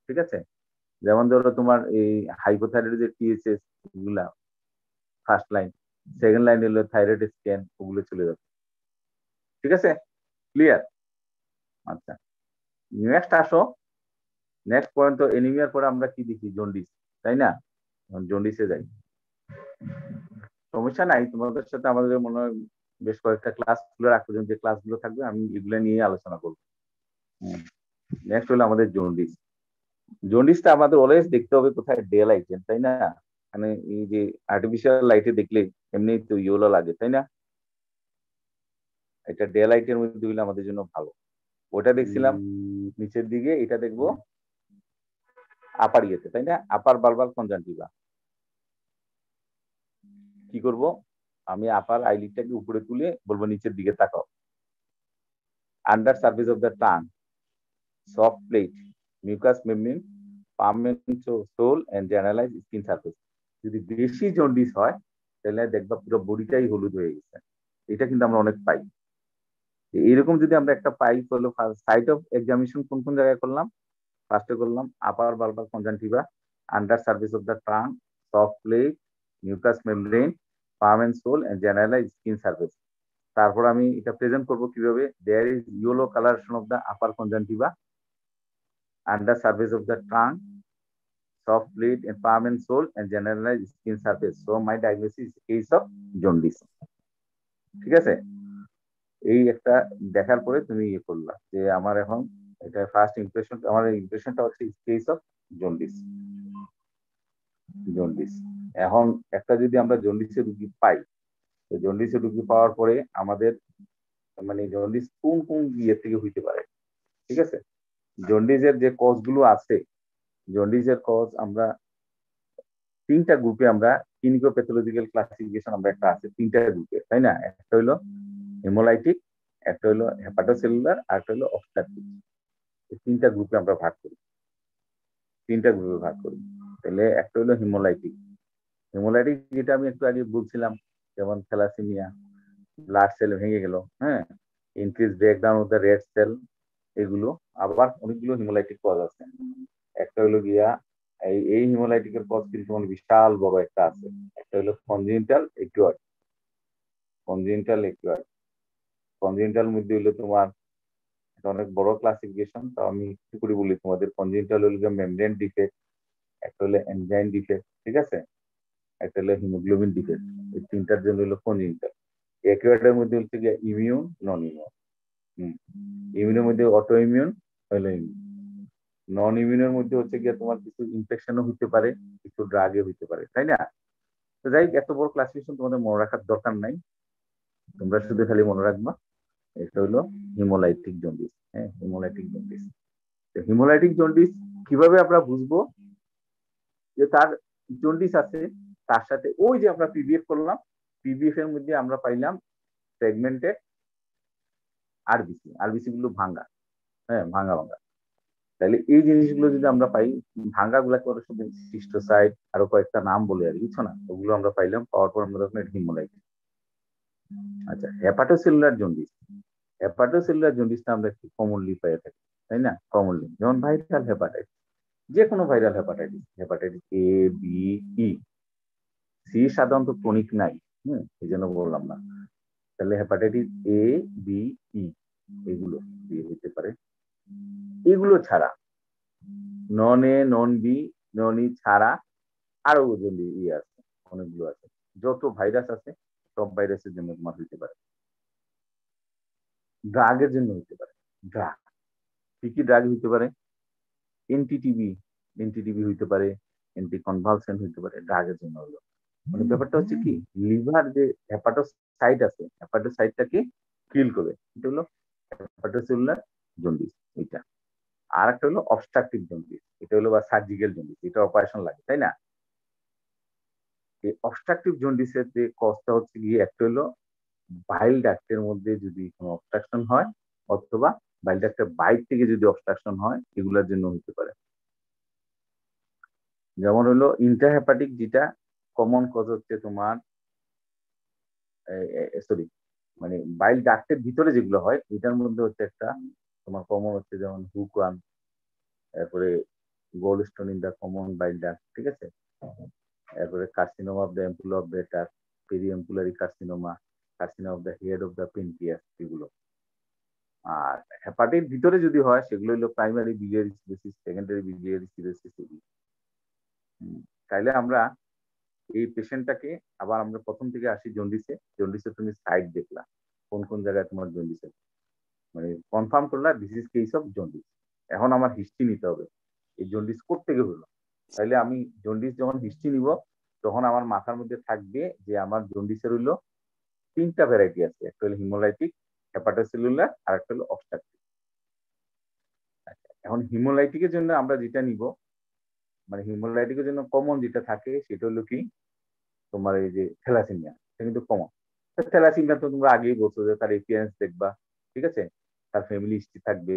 ঠিক আছে। যেমন ধরো তোমার এই হাইপোথাইরয়েড যে টিএসএস গুলা ফার্স্ট লাইন, সেকেন্ড লাইন হলো থাইরয়েড স্ক্যান, ওগুলো চলে যাবে। ঠিক আছে, ক্লিয়ার? আচ্ছা, নেক্সট আসো, নেক্সট পয়েন্ট। তো এনিমিয়ার পরে আমরা কি দেখি, জন্ডিস, তাই না? জন্ডিসে যাই, সমস্যা নাই, তোমাদের সাথে আমাদের মনে হয় বেশ কয়েকটা ক্লাস গুলো রাখবো, যে ক্লাসগুলো থাকবে আমি এগুলো নিয়ে আলোচনা করবো। নেক্সট হলো আমাদের জন্ডিস। জন্ডিসটা আমাদের অলওয়েজ দেখতে হবে কোথায়, ডে লাইটে, তাই না? মানে এই যে আর্টিফিশিয়াল লাইটে দেখলে এমনি তো ইয়েলো লাগে, তাই না? এটা ডে লাইটের মধ্যে হইলে আমাদের জন্য ভালো। ওটা দেখছিলাম নিচের দিকে, এটা দেখবো আপার ইয়েতে, তাই না? আপার বালবাল কনজাংটিভা। কি করব, আমি আপার আইলিডটাকে উপরে তুলে বলবো নিচের দিকে তাকাও। Under surface of the tongue, soft palate, mucous membrane, permanent sole and generalize skin surface. যদি বেশি জন্ডিস হয়, তাহলে দেখবা পুরো বডিটাই হলুদ হয়ে গেছে। এটা কিন্তু আমরা অনেক পাই। এরকম যদি আমরা একটা পাই, তাহলে সাইট অফ এক্সামিনেশন কোন কোন জায়গায় করলাম? ফার্স্টে করলাম upper bulbar conjunctiva, under surface of the tongue, soft palate, mucous membrane, palm and sole and generalize skin surface. তারপর আমি এটা প্রেজেন্ট করব কিভাবে, there is yellow colouration of the upper conjunctiva, under surface of the tongue, soft plate and palm and sole and generalized skin surface. So my diagnosis is case of jaundice. ঠিক আছে, এই একটা দেখার পরে তুমি ইয়ে করলা যে আমার এখন এটা ফার্স্ট ইমপ্রেশন, আমার ইমপ্রেশনটা হচ্ছে কেস অফ জন্ডিস। জন্ডিস এখন একটা যদি আমরা জন্ডিসের রুগী পাই, তো জন্ডিসের রুগী পাওয়ার পরে আমাদের মানে জন্ডিস কোন কোন ইয়ে থেকে হইতে পারে, ঠিক আছে? জন্ডিসের যে কজ গুলো আছে, জন্ডিসের কজ আমরা তিনটা গ্রুপে, আমরা ক্লিনিকো প্যাথোলজিক্যাল ক্লাসিফিকেশন আমরা একটা আছে তিনটা গ্রুপে, তাই না? একটা হইলো হেমোলাইটিক, একটা হইলো হেপাটোসেলুলার, আর একটা হইলো অবস্ট্রাকটিভ। এই তিনটা গ্রুপে আমরা ভাগ করি, তিনটা গ্রুপে ভাগ করি। তাহলে একটা হইলো হিমোলাইটিক। হিমোলাইটিক যেটা আমি একটু আগে বলছিলাম, যেমন থ্যালাসেমিয়া, ব্লাড সেল ভেঙে গেল, হ্যাঁ, increase breakdown of the red cell, এগুলো আবার অনেকগুলো হিমোলাইটিক কজ আছে। একটা হলো গিয়া এই হিমোলাইটিকের কজ কিন্তু মানে বিশাল বড় একটা আছে। একটা হলো কনজেনিটাল একিউয়ার্ড। কনজেনিটাল একিউয়ার্ড, কনজেনিটাল মধ্যে হলো তোমার এটা অনেক বড় ক্লাসিফিকেশন, তো আমি একটু করে বলি তোমাদের। কনজেনিটাল হলো মেমব্রেন ডিফেক্ট, একটা হলো এনজাইম ডিফেক্ট, ঠিক আছে, একটা হলো হিমোগ্লোবিন ডিফেক্ট। এই তিনটার জন্য হলো কনজেনিটাল। একিউয়ার্ডের মধ্যে হচ্ছে গিয়ে ইমিউন, নন ইমিউন। ইমিউনের মধ্যে অটো ইমিউন, হলো ইমিউন। নন ইমিউনের মধ্যে হচ্ছে গিয়ে তোমার কিছু ইনফেকশনও হইতে পারে, কিছু ড্রাগে হইতে পারে, তাই না? তো যাই, এত বড় ক্লাসিফিকেশন তোমাদের মনে রাখার দরকার নাই, তোমরা শুধু খালি মনে রাখবা এটা হলো হিমোলাইটিক জন্ডিস। হ্যাঁ, হিমোলাইটিক জন্ডিস। হিমোলাইটিক জন্ডিস কিভাবে আমরা বুঝবো যে তার জন্ডিস আছে? তার সাথে ওই যে আমরা পিবিএফ করলাম, পিবিএফ এর মধ্যে আমরা পাইলাম সেগমেন্টেড আরবিসি, আরবিসি গুলো ভাঙ্গা, হ্যাঁ, ভাঙ্গা ভাঙ্গা। তাহলে এই জিনিসগুলো যদি আমরা পাই, ভাঙ্গা গুলাকে ওরা শুধু সিস্টোসাইট আরো কয়েকটা নাম বলে আর কিছু না, ওগুলো আমরা পাইলাম, পাওয়ার পর আমরা দেখলাম হিমোলাইটিস। আচ্ছা, হেপাটোসেলুলার জন্ডিস। হেপাটোসেলুলার জন্ডিসটা আমরা একটু কমনলি পেয়ে থাকি, তাই না? কমনলি যেমন ভাইরাল হেপাটাইটিস, যে কোনো viral hepatitis, hepatitis A, B, E. C সাধারণত ক্রনিক নাই, এই জন্য বললাম না। তাহলে হেপাটাইটিস এ, বি, ই এগুলো দিয়ে হতে পারে। এগুলো ছাড়া নন এ, নন বি, নন ই ছাড়া আরো যদি ইয়ে আছে, অনেকগুলো আছে। যত ভাইরাস আছে সব ভাইরাসের জন্য তোমার হইতে পারে। ড্রাগের জন্য হইতে পারে। ড্রাগ, কি কি ড্রাগ হইতে পারে? এনটিটিবি, এনটিটিবি হইতে পারে, এন্টি কনভালসেন্ট হইতে পারে, ড্রাগের জন্য হলো। মানে ব্যাপারটা হচ্ছে কি, লিভার যে হেপাটোসাইট আছে, হেপাটোসাইটটাকে কিল করে, এটা হলো হেপাটোসেলুলার জন্ডিস এটা। আর একটা হলো অবস্ট্রাকটিভ জন্ডিস, এটা হলো বা সার্জিক্যাল জন্ডিস, এটা অপারেশন লাগে, তাই না? এই অবস্ট্রাকটিভ জন্ডিসের যে কজটা হচ্ছে গিয়ে একটা হলো বাইল ডাক্টের মধ্যে যদি কোনো অবস্ট্রাকশন হয়, অথবা বাইল ডাক্টের বাইর থেকে যদি অবস্ট্রাকশন হয়, এগুলোর জন্য হতে পারে। যেমন হলো ইন্টারহেপাটিক, যেটা কমন কজ হচ্ছে তোমার, সরি, মানে বাইল ডাক্টের ভিতরে যেগুলো হয় এটার মধ্যে হচ্ছে একটা তোমার কমন হচ্ছে, যেমন হুকওয়ান, তারপরে gallstone in the common bile duct, ঠিক আছে, তারপরে carcinoma of the ampulla of Vater, peri ampullary carcinoma, carcinoma of the head of the pancreas, এগুলো। আর হেপাটিক ভিতরে যদি হয় সেগুলো হলো primary biliary cirrhosis, secondary biliary cirrhosis, এগুলো। তাইলে আমরা এই পেশেন্টটাকে আবার আমরা প্রথম থেকে আসি জন্ডিসে। জন্ডিসে তুমি সাইড দেখলা কোন কোন জায়গায় তোমার জন্ডিস আছে, মানে কনফার্ম করলা this is case of jaundice. এখন আমার হিস্ট্রি নিতে হবে, এই জন্ডিস কোত্থেকে হলো। তাইলে আমি জন্ডিস যখন হিস্ট্রি নিব, তখন আমার মাথার মধ্যে থাকবে যে আমার জন্ডিসের হইলো তিনটা ভ্যারাইটি আছে, একটা হলো হিমোলাইটিক, হেপাটোসেলুলার, আর একটা হলো অবস্ট্রাকটিভ। এখন হিমোলাইটিকের জন্য আমরা যেটা নিব, মানে হিমোলাইটিকের জন্য কমন যেটা থাকে সেটা হলো কি তোমার এই যে থ্যালাসেমিয়া, এটা কিন্তু কমন। থ্যালাসেমিয়া তো তোমরা আগেই বলছো যে তার এপিয়ারেন্স দেখবা, ঠিক আছে, তার ফ্যামিলি হিস্ট্রি থাকবে,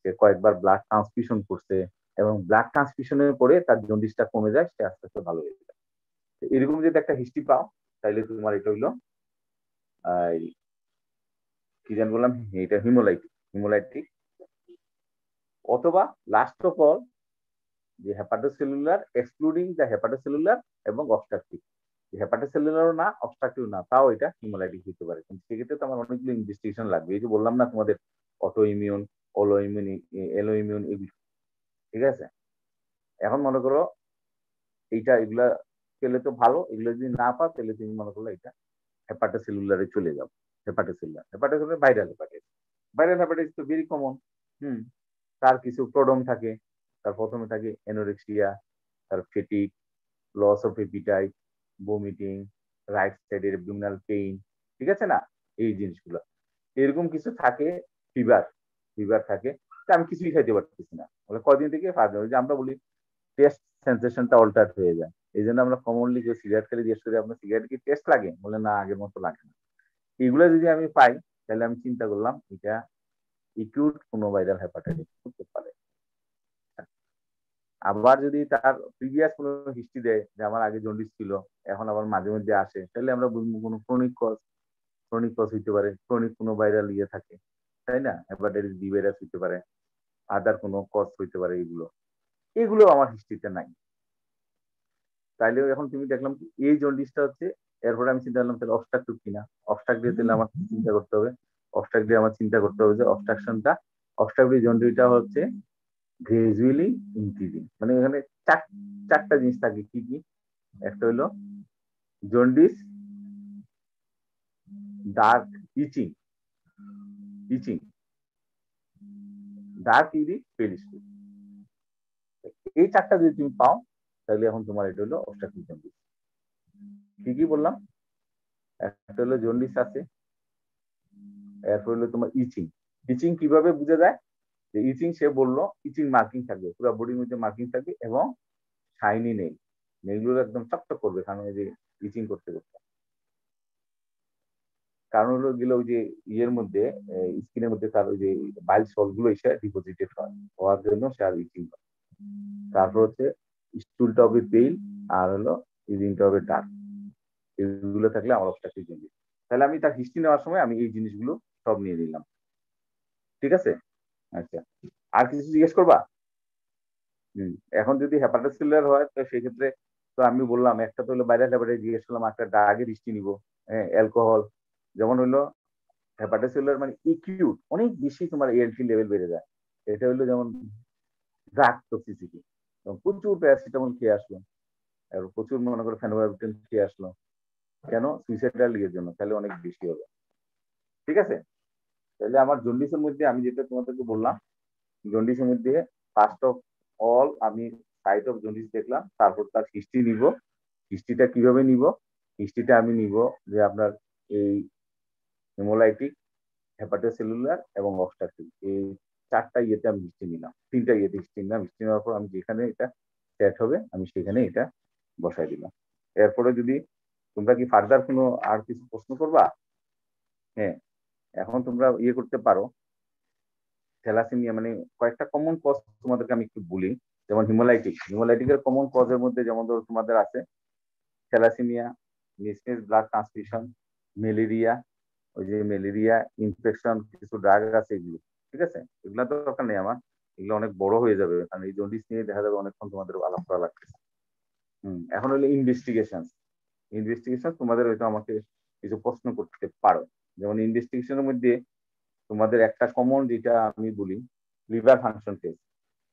সে কয়েকবার ব্লাড ট্রান্সফিউশন করছে, এবং ব্লাড ট্রান্সফিউশনের পরে তার জন্ডিসটা কমে যায়, সে আস্তে আস্তে ভালো হয়ে যায়। এরকম যদি একটা হিস্ট্রি পাও, তাহলে তোমার এটা হইলো কি জান বললাম, এটা হিমোলাইটিক, হিমোলাইটিক। অথবা লাস্ট অফ অল যে হেপাটোসেলুলার, এক্সক্লুডিং দ্য হেপাটোসেলুলার এবং অবস্ট্রাকটিভ। হেপাটোসেলুলারও না, অবস্ট্রাকটিভ না, তাও এটা হিমোলাইটিক হতে পারে। কিন্তু সেক্ষেত্রে তো আমার অনেকগুলো ইনভেস্টিগেশন লাগবে। এই যে বললাম না তোমাদের, অটো ইমিউন, অলো ইমিউন, এলো ইমিউন, এগুলো, ঠিক আছে। এখন মনে করো এগুলা পেলে তো ভালো, এগুলো যদি না পাও তাহলে তুমি মনে করো এটা হেপাটোসেলুলারে চলে যাও। হেপাটোসেলুলার ভাইরাল হেপাটাইটিস তো ভেরি কমন। তার কিছু প্রোডম থাকে। তার প্রথমে থাকে এনোরেক্সিয়া, তার fatigue, loss of appetite, vomiting, right সাইডের অ্যাবডোমিনাল পেইন, ঠিক আছে না, এই জিনিসগুলো এরকম কিছু থাকে। ফিভার ফিভার থাকে, আমি কিছুই খাইতে পারতেছি না, বলে কদিন থেকে যে আমরা বলি টেস্ট সেন্সেশনটা অল্টার হয়ে যায়। এই জন্য আমরা কমনলি যে সিগারেট খেলে জিজ্ঞেস করি আপনার সিগারেট কি টেস্ট লাগে, বলে না আগের মতো লাগে না। এগুলো যদি আমি পাই তাহলে আমি চিন্তা করলাম এটা ইকিউট কোনো ভাইরাল হেপাটাইটিস হতে পারে। আবার যদি তার প্রিভিয়াস কোনো হিস্ট্রি দেয় যে আমার আগে জন্ডিস ছিল, এখন আবার মাঝে মধ্যে আসে, তাহলে আমরা বুঝবো কোনো ক্রনিক কজ হইতে পারে, ক্রনিক কোনো ভাইরাল ইয়ে থাকে, তাই না, হেপাটাইটিস বি ভাইরাস হইতে পারে, আদার কোনো কজ হইতে পারে। এগুলো আমার হিস্ট্রিতে নাই। তাইলে এখন তুমি দেখলাম এই জন্ডিসটা হচ্ছে, এরপরে আমি চিন্তা করলাম তাহলে অবস্ট্রাকটিভ কিনা। অবস্ট্রাকটিভ তাহলে আমার চিন্তা করতে হবে, যে অবস্ট্রাকটিভ জন্ডিসটা হচ্ছে গ্রাজুয়ালি ইনক্রিজিং, মানে এখানে চারটা জিনিস থাকে। কি কি? একটা হলো জন্ডিস, ডার্ক ইচিং, ডার্ক ইউরিন, পেল স্টুল। এই চারটা যদি তুমি পাও তাহলে এখন তোমার এটা হলো অবস্ট্রাকটিভ জন্ডিস। কি কি বললাম? একটা হলো জন্ডিস আছে, এরপর হলো তোমার ইচিং কিভাবে বোঝা যায়? যে ইচিং, সে বললো ইচিং মার্কিং থাকবে, পুরো বডির মধ্যে মার্কিং থাকবে এবং শাইনি নেই, নেইলগুলো একদম চকচক করবে, কারণ ওই যে ইচিং করতে করতে। কারণ হলো গেলে ওই যে ইয়ের মধ্যে, স্কিনের মধ্যে তার ওই যে বাইল সল গুলো এসে ডিপোজিটেড হওয়ার জন্য সে আর ইচিং করে। তারপর হচ্ছে স্টুলটা হবে পেইল, আর হলো ইউরিনটা হবে ডার্ক। এগুলো থাকলে আমার অবস্ট্রাকটিভ জন্ডিস। তাহলে আমি তার হিস্ট্রি নেওয়ার সময় আমি এই জিনিসগুলো সব নিয়ে নিলাম, ঠিক আছে? আচ্ছা, আর কিছু জিজ্ঞেস করবা? এখন যদি হেপাটাইটিস সেলুলার হয় তো সেই ক্ষেত্রে তো আমি বললাম একটা তো হলো ভাইরাল হেপাটাইটিস জিজ্ঞেস করলাম, একটা ডাগের হিস্ট্রি নিব, হ্যাঁ, অ্যালকোহল, যেমন হলো হেপাটাইটিস সেলুলার মানে ইকিউট, অনেক বেশি তোমার এএলটি লেভেল বেড়ে যায়। এটা হলো যেমন ড্রাগ টক্সিসিটি, প্রচুর প্যারাসিটামল খেয়ে আসলো, আর প্রচুর মনে করো ফেনোবারবিটাল খেয়ে আসলো, কেন? সুইসাইডাল ইয়ের জন্য, তাহলে অনেক বেশি হবে, ঠিক আছে? তাহলে আমার জন্ডিসের মধ্যে আমি যেটা তোমাদেরকে বললাম, জন্ডিসের মধ্যে ফার্স্ট অফ অল আমি সাইট অফ জন্ডিস দেখলাম, তারপর তার হিস্ট্রি নিব। হিস্ট্রিটা কিভাবে নিব? হিস্ট্রিটা আমি নিব যে আপনার এই হেমোলাইটিক, হেপাটাইটিস সেলুলার এবং অবস্ট্রাকটিভ, এই চারটা ইয়েতে আমি হিস্ট্রি নিলাম, তিনটা ইয়েতে হিস্ট্রি নিলাম। হিস্ট্রি নেওয়ার পর আমি যেখানে এটা সেট হবে আমি সেখানে এটা বসাই দিলাম। এরপরে যদি তোমরা কি ফার্দার কোনো আর কিছু প্রশ্ন করবা? হ্যাঁ, এখন তোমরা ইয়ে করতে পারো, থ্যালাসেমিয়া মানে কয়েকটা কমন কজ তোমাদেরকে আমি একটু বলি। যেমন হিমোলাইটিকের কমন কজের মধ্যে যেমন ধরো তোমাদের আছে থ্যালাসেমিয়া, মিসমিস ব্লাড ট্রান্সফিউশন, ম্যালেরিয়া, ওই যে ম্যালেরিয়া ইনফেকশন, কিছু ড্রাগ আছে এগুলো, ঠিক আছে? এগুলো তো দরকার নেই আমার, এগুলো অনেক বড় হয়ে যাবে, কারণ এই জন্ডিস নিয়ে দেখা যাবে অনেকক্ষণ তোমাদের আলাপ করা লাগতেছে। এখন হলো ইনভেস্টিগেশন তোমাদের হয়তো আমাকে কিছু প্রশ্ন করতে পারো। যেমন ইনভেস্টিগেশনের মধ্যে তোমাদের একটা কমন যেটা আমি বলি, liver function test.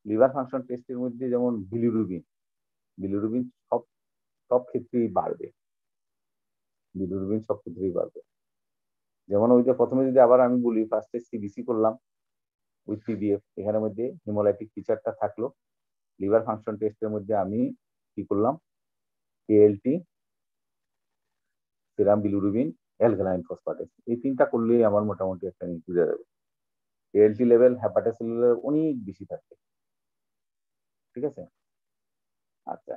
Liver function টেস্টের মধ্যে যেমন বিলিরুবিন সব সব ক্ষেত্রেই বাড়বে, যেমন ওই যে প্রথমে যদি আবার আমি বলি, ফার্স্টে সিবিসি করলাম উইথ পিবিএফ, এখানের মধ্যে হিমোলাইটিক ফিচারটা থাকলো। লিভার ফাংশন টেস্টের মধ্যে আমি কি করলাম, এএলটি, সেরাম বিলিরুবিন, অ্যালকালাইন ফসফেটেস, এই তিনটা করলেই আমার মোটামুটি একটা বুঝা যাবে। এএলটি লেভেল হেপাটাইটিস সেলুলার অনেক বেশি থাকে, ঠিক আছে? আচ্ছা,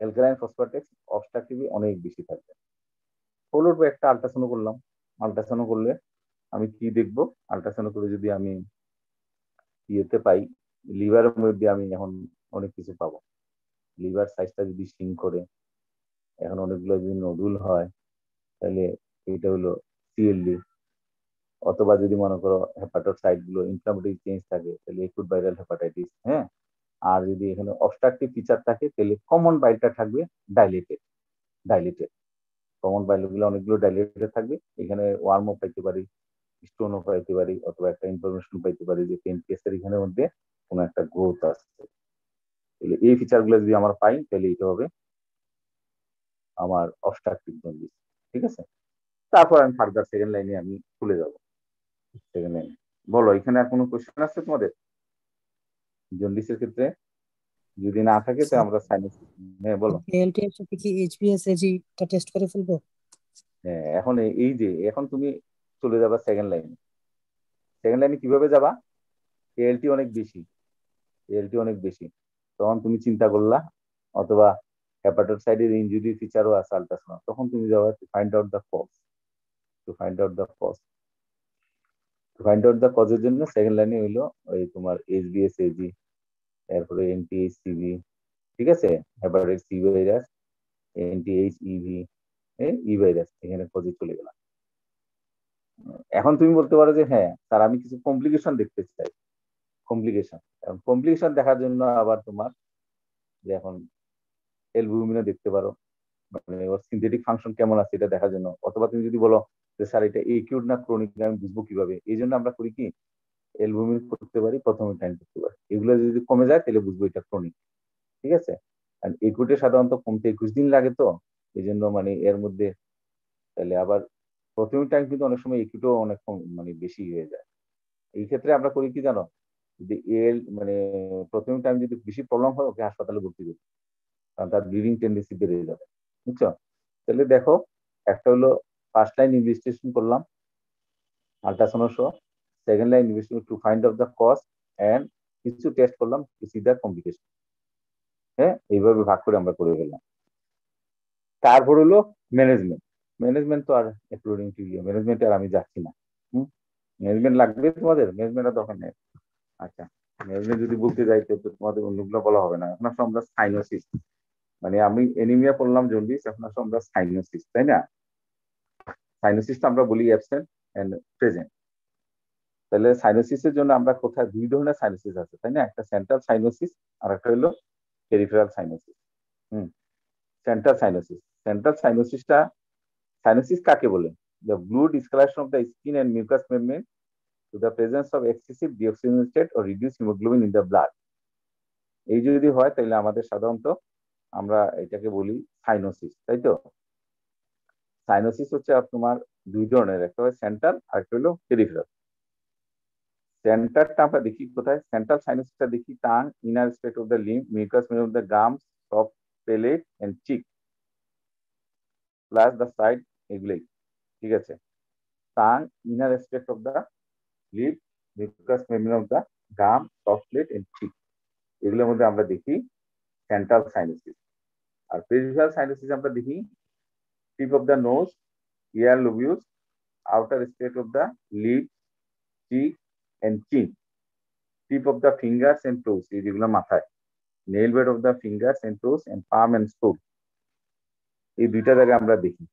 অ্যালকালাইন ফসফেটেস অবস্ট্রাকটিভ অনেক বেশি থাকে। ফলোড বাই একটা আল্ট্রাসাউন্ড করলাম। আল্ট্রাসাউন্ড করলে আমি কি দেখবো? আল্ট্রাসাউন্ড করে যদি আমি ইয়েতে পাই, লিভারের মধ্যে আমি এখন অনেক কিছু পাবো। লিভার সাইজটা যদি সিঙ্ক করে, এখন অনেকগুলো যদি নডুল হয়, তাহলে এটা হলো সিএলডি। অথবা যদি মনে করো হেপাটোসাইট গুলো ইনফ্লামেটরি চেঞ্জ থাকে, তাহলে একুট ভাইরাল হেপাটাইটিস। হ্যাঁ, আর যদি এখানে অবস্ট্রাকটিভ ফিচার থাকে তাহলে কমন বাইলটা থাকবে ডাইলেটেড। কমন বাইল গুলো অনেকগুলো ডাইলেটেড থাকবে, এখানে ওয়ার্মও পাইতে পারি, স্টোনও পাইতে পারি, অথবা একটা ইনফরমেশন পাইতে পারি যে পেনক্রিয়াসের এখানে মধ্যে কোনো একটা গ্রোথ আসছে। তাহলে এই ফিচার গুলো যদি আমরা পাই তাহলে এটা হবে আমার অবস্ট্রাকটিভ জন্ডিস, ঠিক আছে? তারপর আমি ফার্দার সেকেন্ড লাইনে আমি চলে যাব। সেকেন্ড লাইনে বলো, এখানে আর কোনো কোশ্চেন আছে তোমাদের জন্ডিসের ক্ষেত্রে? যদি না থাকে তো আমরা সাইনোসিস। হ্যাঁ বলো। এএলটি এর সাথে কি এইচবিএস এজি টা টেস্ট করে ফেলবো? হ্যাঁ, এখন এই যে এখন তুমি চলে যাবা সেকেন্ড লাইনে। সেকেন্ড লাইনে কিভাবে যাবা? এএলটি অনেক বেশি, এএলটি অনেক বেশি, তখন তুমি চিন্তা করলা, অথবা হেপাটোসাইটের ইনজুরি ফিচারও আছে আলট্রাসাউন্ড, তখন তুমি যাবা to find out the cause, to find out the cause, to find out the কজের জন্য সেকেন্ড লাইনে হইলো ওই তোমার এইচবিএস এজি, তারপরে এনটিএইচসিভি, ঠিক আছে, hepatitis C virus, anti HEV, E virus, এখানে কজে চলে গেলাম। এখন তুমি বলতে পারো যে হ্যাঁ স্যার আমি কিছু কমপ্লিকেশন দেখতে চাই। কমপ্লিকেশন, কমপ্লিকেশন দেখার জন্য আবার তোমার যে এখন এলবুমিনও দেখতে পারো, মানে ওর সিনথেটিক ফাংশন কেমন আছে এটা দেখার জন্য। অথবা তুমি যদি বলো যে স্যার এটা একিউট না ক্রনিক, আমি বুঝবো কিভাবে, এই জন্য আমরা করি কি এলবুমিন করতে পারি, প্রথমে টাইম করতে পারি, এগুলো যদি কমে যায় তাহলে বুঝবো এটা ক্রনিক, ঠিক আছে। কারণ একুটে সাধারণত কমতে 21 দিন লাগে, তো এই জন্য মানে এর মধ্যে তাহলে আবার প্রথমে টাইম কিন্তু অনেক সময় একুটও অনেক মানে বেশি হয়ে যায়। এই ক্ষেত্রে আমরা করি কি জানো, যদি এল মানে প্রথমে টাইম যদি বেশি প্রবলেম হয় ওকে হাসপাতালে ভর্তি করি, কারণ তার ব্লিডিং টেন্ডেন্সি বেড়ে যাবে, বুঝছো। তাহলে দেখো, একটা হলো ফার্স্ট লাইন ইনভেস্টিগেশন করলাম আল্ট্রাসাউন্ড সহ, second line investigation to find out the cause, and কিছু টেস্ট করলাম টু সি দ্য কমপ্লিকেশন। হ্যাঁ, এইভাবে ভাগ করে আমরা করে ফেললাম। তারপর হলো ম্যানেজমেন্ট। ম্যানেজমেন্ট তো আর অ্যাকর্ডিং টু ইউ, ম্যানেজমেন্টে আর আমি যাচ্ছি না। ম্যানেজমেন্ট লাগবে তোমাদের? ম্যানেজমেন্টের দরকার নেই। আচ্ছা, ম্যানেজমেন্ট যদি বলতে যাই তো তোমাদের অন্যগুলো বলা হবে না। এখন আসলে আমরা সাইনোসিস, মানে আমি এনিমিয়া পড়লাম জন্ডিস, এখন আসলে আমরা সাইনোসিস, তাই না? সাইনোসিসটা আমরা বলি অ্যাবসেন্ট এন্ড প্রেজেন্ট। তাহলে সাইনোসিসের জন্য আমরা কোথায় দুই ধরনের সাইনোসিস আছে, তাই না? একটা সেন্ট্রাল সাইনোসিস আর একটা হলো পেরিফেরাল সাইনোসিস। হুম, সেন্ট্রাল সাইনোসিস, সেন্ট্রাল সাইনোসিসটা, সাইনোসিস কাকে বলে? The blue discolouration of the skin and mucous membrane to the presence of excessive deoxygenated or reduced hemoglobin in the blood। এই যদি হয় তাহলে আমাদের সাধারণত আমরা এটাকে বলি সাইনোসিস, তাই তো? সাইনোসিস হচ্ছে তোমার দুই ধরনের, একটা হয় সেন্ট্রাল আর একটা হলো পেরিফেরাল। সেন্টারটা আমরা দেখি কোথায়? সেন্ট্রাল সাইনোসিসটা দেখি tongue, inner aspect of the lip, mucous membrane of the gums, soft palate and cheek, plus the side, এগুলোই, ঠিক আছে। Tongue, inner aspect of the lip, mucous membrane of the gum, soft palate and cheek, এগুলোর মধ্যে আমরা দেখি central cyanosis. আর peripheral cyanosis আমরা দেখি tip of the nose, ear lobules, outer aspect of the lip, cheek and chin, tip of the fingers and টোস, এই যেগুলো মাথায়, nail bed of the fingers and toes and palm and sole, এই দুইটা জায়গায় আমরা দেখি।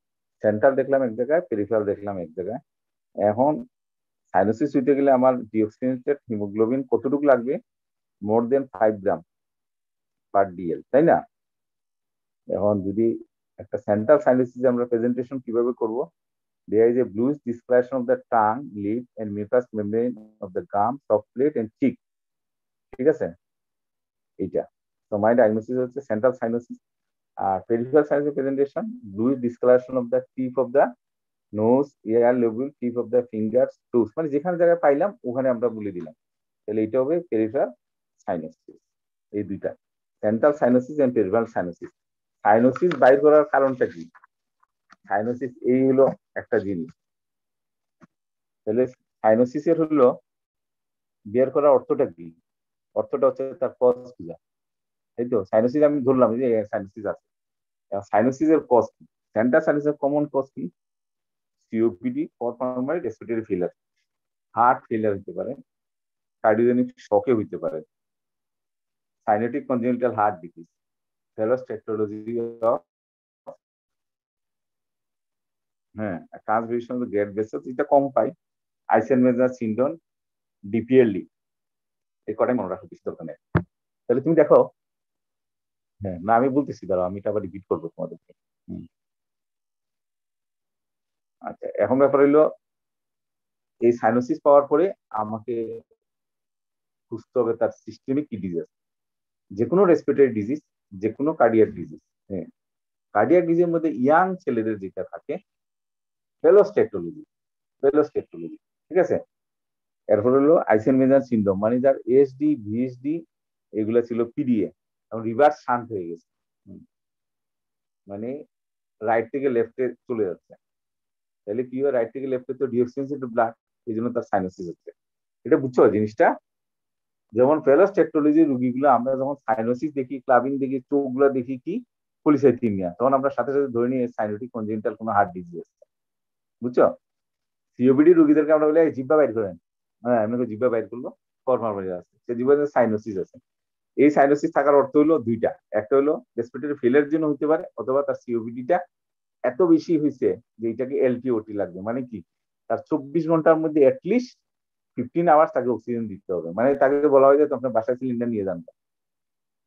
সেন্ট্রাল দেখলাম এক জায়গায়, পেরিফেরাল দেখলাম এক জায়গায়। এখন সাইনোসিস হইতে গেলে আমার ডিঅক্সিজেনেটেড হিমোগ্লোবিন কতটুকু লাগবে? মোর দেন 5 গ্রাম পার ডিএল, তাই না? এখন যদি একটা সেন্ট্রাল সাইনোসিস আমরা প্রেজেন্টেশন কিভাবে করব? There is a bluish discoloration of the tongue, lip, and mucous membrane of the gum, soft plate, and cheek, ঠিক আছে? এইটা তো মাই ডায়াগনোসিস হচ্ছে সেন্ট্রাল সাইনোসিস। আর peripheral cyanosis presentation, bluish discoloration of the tip of the nose, ear lobule, tip of the fingers, toes, মানে যেখানে জায়গায় পাইলাম ওখানে আমরা বলে দিলাম, তাহলে এটা হবে পেরিফেরাল সাইনোসিস। এই দুইটা, central cyanosis and peripheral cyanosis. Cyanosis বাইর করার কারণটা কি? সাইনোসিস এই হলো একটা জিনিস, তাহলে সাইনোসিসের হলো বের করার অর্থটা কি? অর্থটা হচ্ছে তার কজ খুঁজা, তাই তো? সাইনোসিস আমি ধরলাম যে সাইনোসিস আছে, সাইনোসিসের কজ কি? সেন্ট্রাল সাইনোসিসের কমন কজ কি? COPD, permanent respiratory failure, heart failure হতে পারে, কার্ডিওজেনিক শকে হইতে পারে, সাইনোটিক কনজেনিটাল হার্ট ডিজিজ, ভেলোস্টেটোলজি অফ, হ্যাঁ, ট্রান্সমিশন অফ গ্রেট ভেসেলস, এটা কম পাই, আইসেনমেজার সিনড্রোম, ডিপিএলডি, এই কটাই মনে রাখা বেশি দরকার নেই। তাহলে তুমি দেখো, হ্যাঁ না আমি বলতেছি, দাঁড়াও আমি এটা আবার রিপিট করবো তোমাদেরকে। আচ্ছা, এখন ব্যাপার হইলো এই সাইনোসিস পাওয়ার পরে আমাকে বুঝতে হবে তার সিস্টেমিক কি ডিজিজ, যে কোনো রেসপিরেটরি ডিজিজ, যে কোনো কার্ডিয়াক ডিজিজ। হ্যাঁ, কার্ডিয়াক ডিজিজের মধ্যে ইয়াং ছেলেদের যেটা থাকে ফেলোস্টেটলজি, ঠিক আছে। এরপর হলো আইসেনমেজার সিনড্রোম, মানে যার এসডি ভিএসডি এগুলো ছিল পিডিএ, এখন রিভার্স শান্ট হয়ে গেছে, মানে রাইট থেকে লেফটে চলে যাচ্ছে। তাহলে কি হয়, রাইট থেকে লেফটে তো ডিওক্সিজেন টু ব্লাড, এই জন্য তার সাইনোসিস হচ্ছে। এটা বুঝছো জিনিসটা? যেমন ফেলোস্টেটলজি রুগীগুলো আমরা যখন সাইনোসিস দেখি, ক্লাবিং দেখি, চোখগুলো দেখি কি পলিসাইথেমিয়া, তখন আমরা সাথে সাথে ধরে নিই সাইনোটিক কনজেনিটাল কোনো হার্ট ডিজিজ আছে, বুঝছো? সিওপিডি রুগীদেরকে আমরা বলি জিব্বা বাইর করেন, হ্যাঁ এমনি জিব্বা বাইর করলো, কর্মার বাইরে আছে, সে জিব্বাতে সাইনোসিস আছে। এই সাইনোসিস থাকার অর্থ হলো দুইটা, একটা হলো রেসপিরেটরি ফেলের জন্য হতে পারে, অথবা তার সিওপিডিটা এত বেশি হয়েছে যে এটাকে এলটিওটি লাগবে, মানে কি তার 24 ঘন্টার মধ্যে অ্যাটলিস্ট 15 আওয়ার্স তাকে অক্সিজেন দিতে হবে, মানে তাকে বলা হয় যে আপনার বাসায় সিলিন্ডার নিয়ে যান।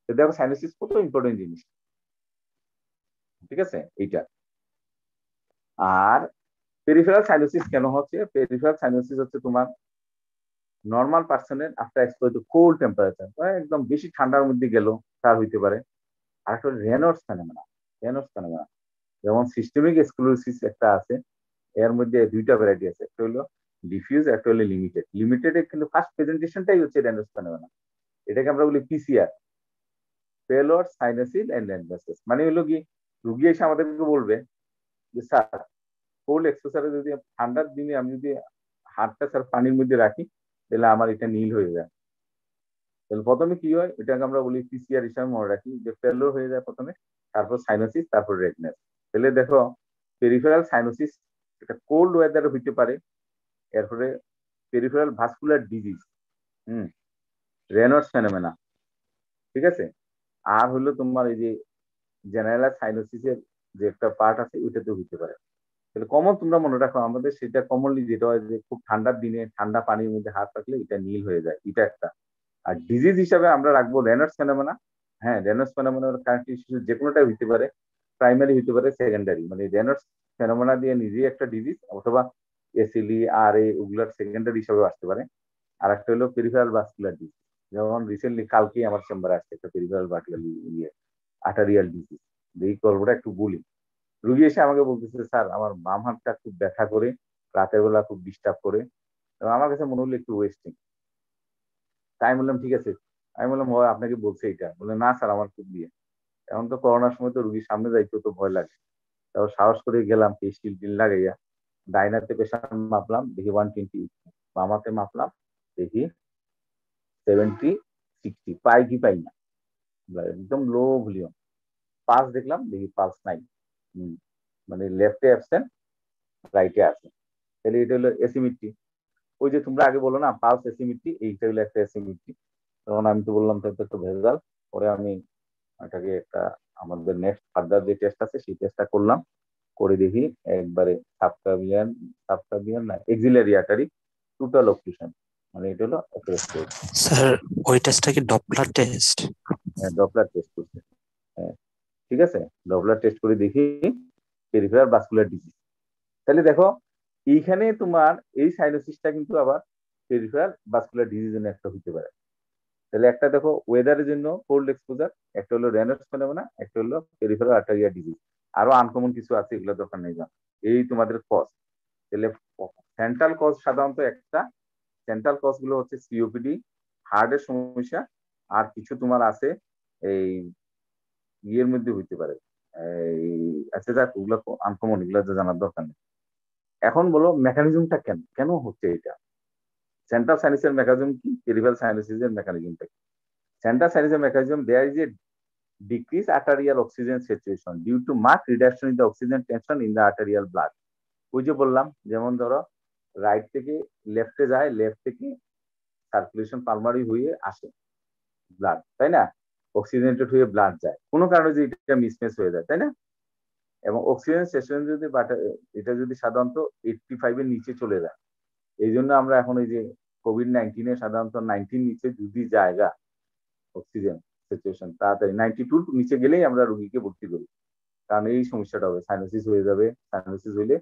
তো দেখো সাইনোসিস কত ইম্পর্টেন্ট জিনিস, ঠিক আছে এইটা। আর পেরিফেরাল সাইনোসিস কেন হচ্ছে? পেরিফেরাল সাইনোসিস হচ্ছে তোমার নর্মাল পার্সনের after expose to cold temperature, একদম বেশি ঠান্ডার মধ্যে গেল তার হইতে পারে। আর একটা রেনল্ডস ফেনোমেনা, যেমন সিস্টেমিক স্ক্লেরোসিস একটা আছে, এর মধ্যে দুইটা ভ্যারাইটি আছে, একটা হলো ডিফিউজ, একটা হলো লিমিটেড। লিমিটেড কিন্তু ফার্স্ট প্রেজেন্টেশনটাই হচ্ছে রেনল্ডস ফেনোমেনা, এটাকে আমরা বলি পিসিআর, পেলোর সাইনোসিস এন্ড রেনল্ডস। মানে হলো কি, রুগী এসে আমাদেরকে বলবে যে স্যার কোল্ড এক্সপোজারে যদি ঠান্ডার দিনে আমি যদি হাতটা স্যার পানির মধ্যে রাখি তাহলে আমার এটা নীল হয়ে যায়। তাহলে প্রথমে কি হয়, এটাকে আমরা বলি পিসিআর হিসাবে মনে রাখি, যে ফেলোর হয়ে যায় প্রথমে, তারপর সাইনোসিস, তারপর রেডনেস। তাহলে দেখো পেরিফেরাল সাইনোসিস এটা কোল্ড ওয়েদারে হইতে পারে, এরপরে peripheral vascular disease, Reynolds phenomena, ঠিক আছে। আর হলো তোমার এই যে জেনারেল সাইনোসিসের যে একটা পার্ট আছে ওইটাতে হইতে পারে। তাহলে কমন তোমরা মনে রাখো, আমাদের সেটা কমনলি যেটা হয় যে খুব ঠান্ডার দিনে ঠান্ডা পানির মধ্যে হাত রাখলে এটা নীল হয়ে যায়, এটা একটা। আর ডিজিজ হিসাবে আমরা রাখবো রেনল্ডস ফেনোমেনা। হ্যাঁ, রেনল্ডস ফেনোমেনার কারেন্টলি যে কোনোটাই হইতে পারে, প্রাইমারি হইতে পারে, সেকেন্ডারি, মানে রেনল্ডস ফেনোমেনা দিয়ে নিজেই একটা ডিজিজ, অথবা এসিলি আর এ ওগুলার সেকেন্ডারি হিসাবে আসতে পারে। আর একটা হলো পেরিফেরাল ভাস্কুলার ডিজিজ, যেমন রিসেন্টলি কালকেই আমার চেম্বারে আসছে একটা পেরিফেরাল ভাস্কুলার আর্টারিয়াল ডিজিজ, এই গল্পটা একটু বলি। রুগী এসে আমাকে বলতেছে স্যার আমার বাম হাতটা খুব ব্যথা করে, রাতের বেলা খুব ডিস্টার্ব করে, এবং আমার কাছে মনে হলো একটু ওয়েস্টিং। তাই বললাম ঠিক আছে, আমি বললাম হয় আপনাকে বলছে এটা, বলে না স্যার আমার খুব দিয়ে। এখন তো করোনার সময় তো রুগীর সামনে যাইতে তো ভয় লাগে, তারপর সাহস করে গেলাম, স্টিল টিল লাগাইয়া ডাইনাতে প্রেশার মাপলাম, দেখি 120, বামাতে মাপলাম দেখি 70-60, পাই কি পাই না, একদম লো ভলিউম। পালস দেখলাম, দেখি পালস নাই, মানে লেফটে অ্যাবসেন্ট, রাইটে আছে। তাহলে এটা হলো এসিমিট্রি। ওই যে তোমরা আগে বলো না পালস এসিমিট্রি, এইটা হলো একটা এসিমিট্রি। তখন আমি তো বললাম তো একটু ভেজাল। পরে আমি এটাকে একটা আমাদের নেক্সট ফার্দার যে টেস্ট আছে সেই টেস্টটা করলাম, করে দেখি একবারে সাবক্লাভিয়ান না এক্সিলারি আর্টারি টোটাল অক্লুশন, মানে এটা হলো অ্যাথেরোস্ক্লেরোসিস। স্যার ওই টেস্টটা কি ডপলার টেস্ট? হ্যাঁ, ডপলার টেস্ট করছে। হ্যাঁ, ঠিক আছে, ডপলার টেস্ট করে দেখি পেরিফেরাল ভাস্কুলার ডিজিজ। তাহলে দেখো এইখানে তোমার এই সাইনোসিসটা কিন্তু আবার পেরিফেরাল ভাস্কুলার ডিজিজের একটা হতে পারে। তাহলে একটা দেখো ওয়েদারের জন্য কোল্ড এক্সপোজার, একটা হলো রেনল্ডস ফেনোমেনা, একটা হলো পেরিফেরাল আর্টারিয়াল ডিজিজ। আরো আনকমন কিছু আছে, এগুলো দরকার নেই জান, এই তোমাদের কজ। তাহলে সেন্ট্রাল কজ সাধারণত একটা, সেন্ট্রাল কজ গুলো হচ্ছে সিওপিডি, হার্টের সমস্যা, আর কিছু তোমার আছে এই ইয়ের মধ্যে হইতে পারে, এই আচ্ছা যাক ওগুলো আনকমন, এগুলো জানার দরকার নেই। এখন বলো মেকানিজমটা কেন কেন হচ্ছে এটা, সেন্ট্রাল সাইনাসের মেকানিজম কি, পেরিফেরাল সাইনাসিসের মেকানিজমটা কি? Central sinus mechanism, there is a decreased arterial oxygen saturation due to marked reduction in the oxygen tension in the arterial blood. ওই যে বললাম, যেমন ধরো রাইট থেকে লেফটে যায়, লেফট থেকে সার্কুলেশন পালমারি হয়ে আসে ব্লাড, তাই না? অক্সিজেনেটেড হয়ে ব্লাড যায়, কোনো কারণে যদি এটা মিসম্যাচ হয়ে যায়, তাই না? এবং অক্সিজেন সেচুরেশন যদি এটা যদি সাধারণত 85 এর নিচে চলে যায়, এই জন্য আমরা এখন এই যে কোভিড-19 সাধারণত 90 নিচে যদি জায়গা অক্সিজেন সিচুয়েশন তাড়াতাড়ি 92 নিচে গেলেই আমরা রোগীকে ভর্তি করি, কারণ এই সমস্যাটা হবে, সাইনোসিস হয়ে যাবে। সাইনোসিস হইলে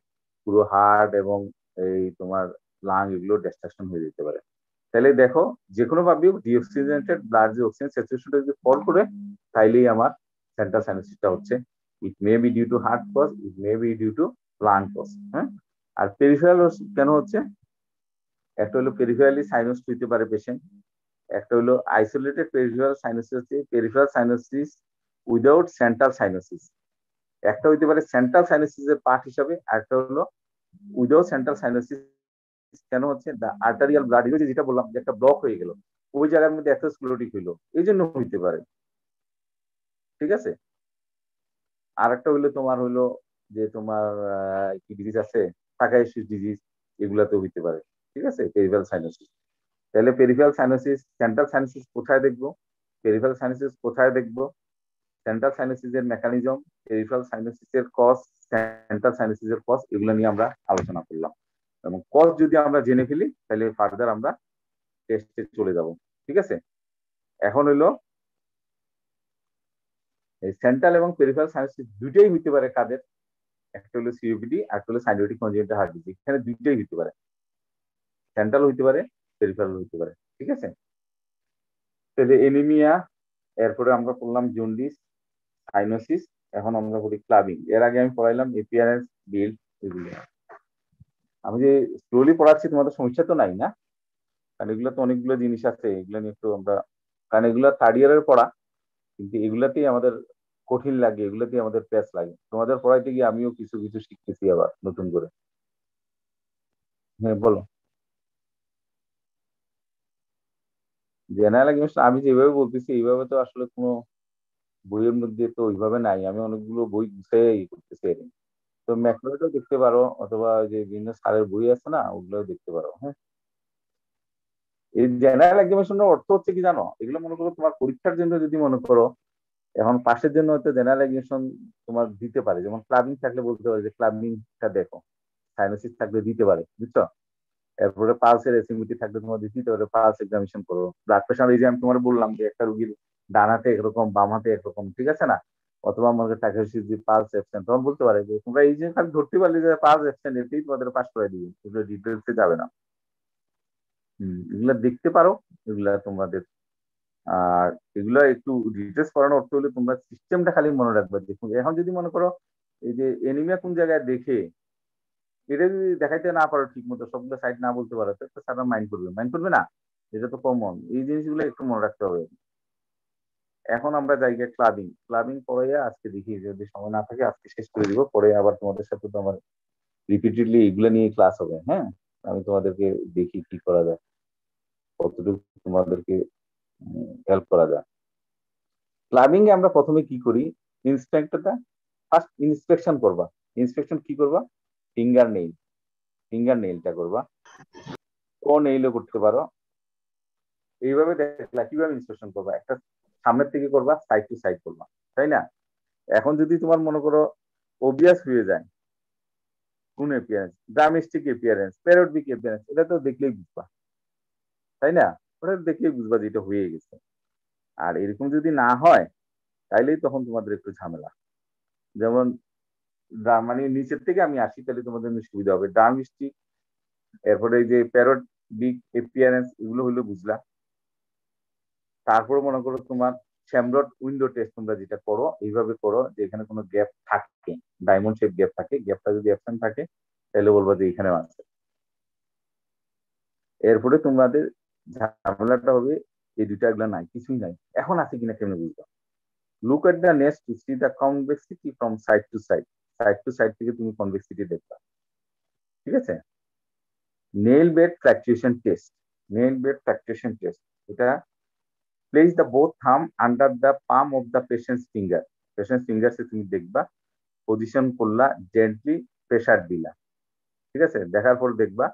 পুরো হার্ট এবং এই তোমার লাং এগুলো ডিস্ট্রাকশন হয়ে যেতে পারে। তাহলে দেখো যে কোনো ভাবে ডিঅক্সিজেনেটেড ব্লাড যে অক্সিজেন স্যাচুরেশনটা যদি ফল করে, তাইলেই আমার সেন্ট্রাল সাইনোসিসটা হচ্ছে। It may be due to heart cause, it may be due to lung cause. হ্যাঁ, আর পেরিফেরাল কেন হচ্ছে? একটা হলো পেরিফেরালি সাইনোস হইতে পারে পেশেন্ট, একটা হলো আইসোলেটেড পেরিফেরাল সাইনোসিস হচ্ছে peripheral cyanosis without central cyanosis. একটা হইতে পারে সেন্ট্রাল সাইনোসিসের পার্ট হিসাবে, একটা হলো উইদাউট সেন্ট্রাল সাইনোসিস। কেন হচ্ছে? দা আর্টারিয়াল ব্লাড, যেটা বললাম যে একটা ব্লক হয়ে গেল, ওই জায়গার মধ্যে অ্যাথেরোস্ক্লেরোটিক হইলো, এই জন্য হইতে পারে। ঠিক আছে। আর একটা হইলো তোমার হইলো যে তোমার কি ডিজিজ আছে, টাকাইশিস ডিজিজ, এগুলাতে হইতে পারে। ঠিক আছে, পেরিফেরাল সাইনোসিস। তাহলে পেরিফেরাল সাইনোসিস, সেন্ট্রাল সাইনোসিস কোথায় দেখবো? পেরিফেরাল সাইনোসিস কোথায় দেখবো? সেন্ট্রাল সাইনোসিসের মেকানিজম, পেরিফেরাল সাইনোসিসের কজ, সেন্ট্রাল সাইনোসিসের কজ, এগুলো নিয়ে আমরা আলোচনা করলাম। এবং কজ যদি আমরা জেনে ফেলি তাহলে ফার্দার আমরা টেস্টে চলে যাব। ঠিক আছে। এখন হইলো এই সেন্ট্রাল এবং পেরিফেরাল সাইনোসিস দুইটাই হইতে পারে কাদের? একটা হলো সিওপিডি আর একটা হলো সাইনোটিক কনজেনিটাল হার্ট ডিজিজ। এখানে দুইটাই হইতে পারে, সেন্ট্রাল হইতে পারে, পেরিফেরাল হইতে পারে। ঠিক আছে। তাহলে এনিমিয়া, এরপরে আমরা পড়লাম জন্ডিস, সাইনোসিস, এখন আমরা করি ক্লাবিং। এর আগে আমি পড়াইলাম এপিয়ারেন্স, বিল্ড, এগুলো। আমি যে স্লোলি পড়াচ্ছি তোমাদের সমস্যা তো নাই না? কারণ এগুলো তো অনেকগুলো জিনিস আছে, এগুলো নিয়ে একটু আমরা, কারণ এগুলো থার্ড ইয়ারের পড়া, কিন্তু এগুলাতেই আমাদের কঠিন লাগে, এগুলাতেই আমাদের প্যাচ লাগে। তোমাদের পড়াইতে গিয়ে আমিও কিছু কিছু শিখতেছি আবার নতুন করে। হ্যাঁ বলো। জেনারেল এডমিশন আমি যেভাবে বলতেছি এইভাবে তো আসলে কোনো বইয়ের মধ্যে তো ওইভাবে নাই, আমি অনেকগুলো বই গুছিয়ে করতেছি আর কি। তো ম্যাথমেটিক্সও দেখতে পারো, অথবা যে বিভিন্ন স্যারের বই আছে না, ওগুলোও দেখতে পারো। হ্যাঁ, এই জেনারেল এক্সামিনেশনের অর্থ হচ্ছে কি জানো? এগুলো মনে করো তোমার পরীক্ষার জন্য যদি মনে করো, এখন পাশের জন্য হয়তো জেনারেল এক্সামিনেশন তোমার দিতে পারে, যেমন ক্লাবিং থাকলে বলতে পারে যে ক্লাবিংটা দেখো, সাইনোসিস থাকলে দিতে পারে, বুঝছো? এরপরে পালসের এসিমিটি থাকলে তোমার দিতে পারে, পালস এক্সামিনেশন করো। ব্লাড প্রেশার, এই যে আমি তোমার বললাম যে একটা রুগীর ডান হাতে একরকম, বাম হাতে একরকম, ঠিক আছে না? অথবা আমাকে টাকাশি যে পালস অ্যাবসেন্ট, তখন বলতে পারে যে তোমরা এই যে খালি ধরতে পারলে যে পালস অ্যাবসেন্ট, এতেই তোমাদের পাস করে দিবে, এগুলো ডিটেলসে যাবে না। এগুলা দেখতে পারো, এগুলা তোমাদের। আর এগুলা একটু ডিটেলস করানোর অর্থ হলে তোমরা সিস্টেমটা খালি মনে রাখবে। দেখুন এখন যদি মনে করো এই যে এনিমিয়া কোন জায়গায় দেখে, এটা যদি দেখাইতে না পারো ঠিক মতো, সবগুলো সাইড না বলতে পারো, তো স্যাররা মাইন্ড করবে, মাইন্ড করবে না? এটা তো কমন, এই জিনিসগুলো একটু মনে রাখতে হবে। এখন আমরা জায়গায় ক্লাবিং, ক্লাবিং পড়াইয়া আজকে দেখি, যদি সময় না থাকে আজকে শেষ করে দিব, পরে আবার তোমাদের সাথে তো আমার রিপিটেডলি এগুলো নিয়ে ক্লাস হবে। হ্যাঁ, আমি তোমাদেরকে দেখি কি করা যায়, কতটুকু তোমাদেরকে হেল্প করা যায়। ক্লাবিং এ আমরা প্রথমে কি করি? ইন্সপেক্টরটা ফার্স্ট ইন্সপেকশন করবা। ইন্সপেকশন কি করবা? ফিঙ্গার নেইল, ফিঙ্গার নেইলটা করবা, ও নেইলও করতে পারো। এইভাবে দেখলা কিভাবে ইন্সপেকশন করবা, একটা সামনের থেকে করবা, সাইড টু সাইড করবা, তাই না? এখন যদি তোমার মনে করো ওবিয়াস হয়ে যায় কোন এপিয়ারেন্স, ড্রামিস্টিক এপিয়ারেন্স, প্যারোডিক এপিয়ারেন্স, এটা তো দেখলেই বুঝবা, তাই না? ওটা দেখলেই বুঝবা যে এটা হয়ে গেছে। আর এরকম যদি না হয় তাইলেই তখন তোমাদের একটু ঝামেলা। যেমন মানে নিচের থেকে আমি আসি, তাহলে তোমাদের জন্য সুবিধা হবে। ড্রামিস্টিক, এরপরে এই যে প্যারোডিক এপিয়ারেন্স, এগুলো হইলো বুঝলা। তারপরে মনে করো তোমার শ্যামরড উইন্ডো টেস্ট, তোমরা যেটা করো এইভাবে করো যে এখানে কোনো গ্যাপ থাকে, ডায়মন্ড শেপ গ্যাপ থাকে, গ্যাপটা যদি অ্যাবসেন্ট থাকে তাহলে বলবো যে এখানেও আছে। এরপরে তোমাদের ঝামেলাটা হবে এই দুইটা, এগুলো নাই, কিছুই নাই, এখন আছে কিনা কেমনে বুঝবা? Look at the nest to see the convexity from side to side, side to side থেকে তুমি কনভেক্সিটি দেখবা। ঠিক আছে। Nail bed fluctuation test, nail bed fluctuation test, এটা place the both thumb under the palm of the patient's finger, patient's finger সে তুমি দেখবা, position করলা, জেন্টলি প্রেসার দিলা। ঠিক আছে, দেখার পর দেখবা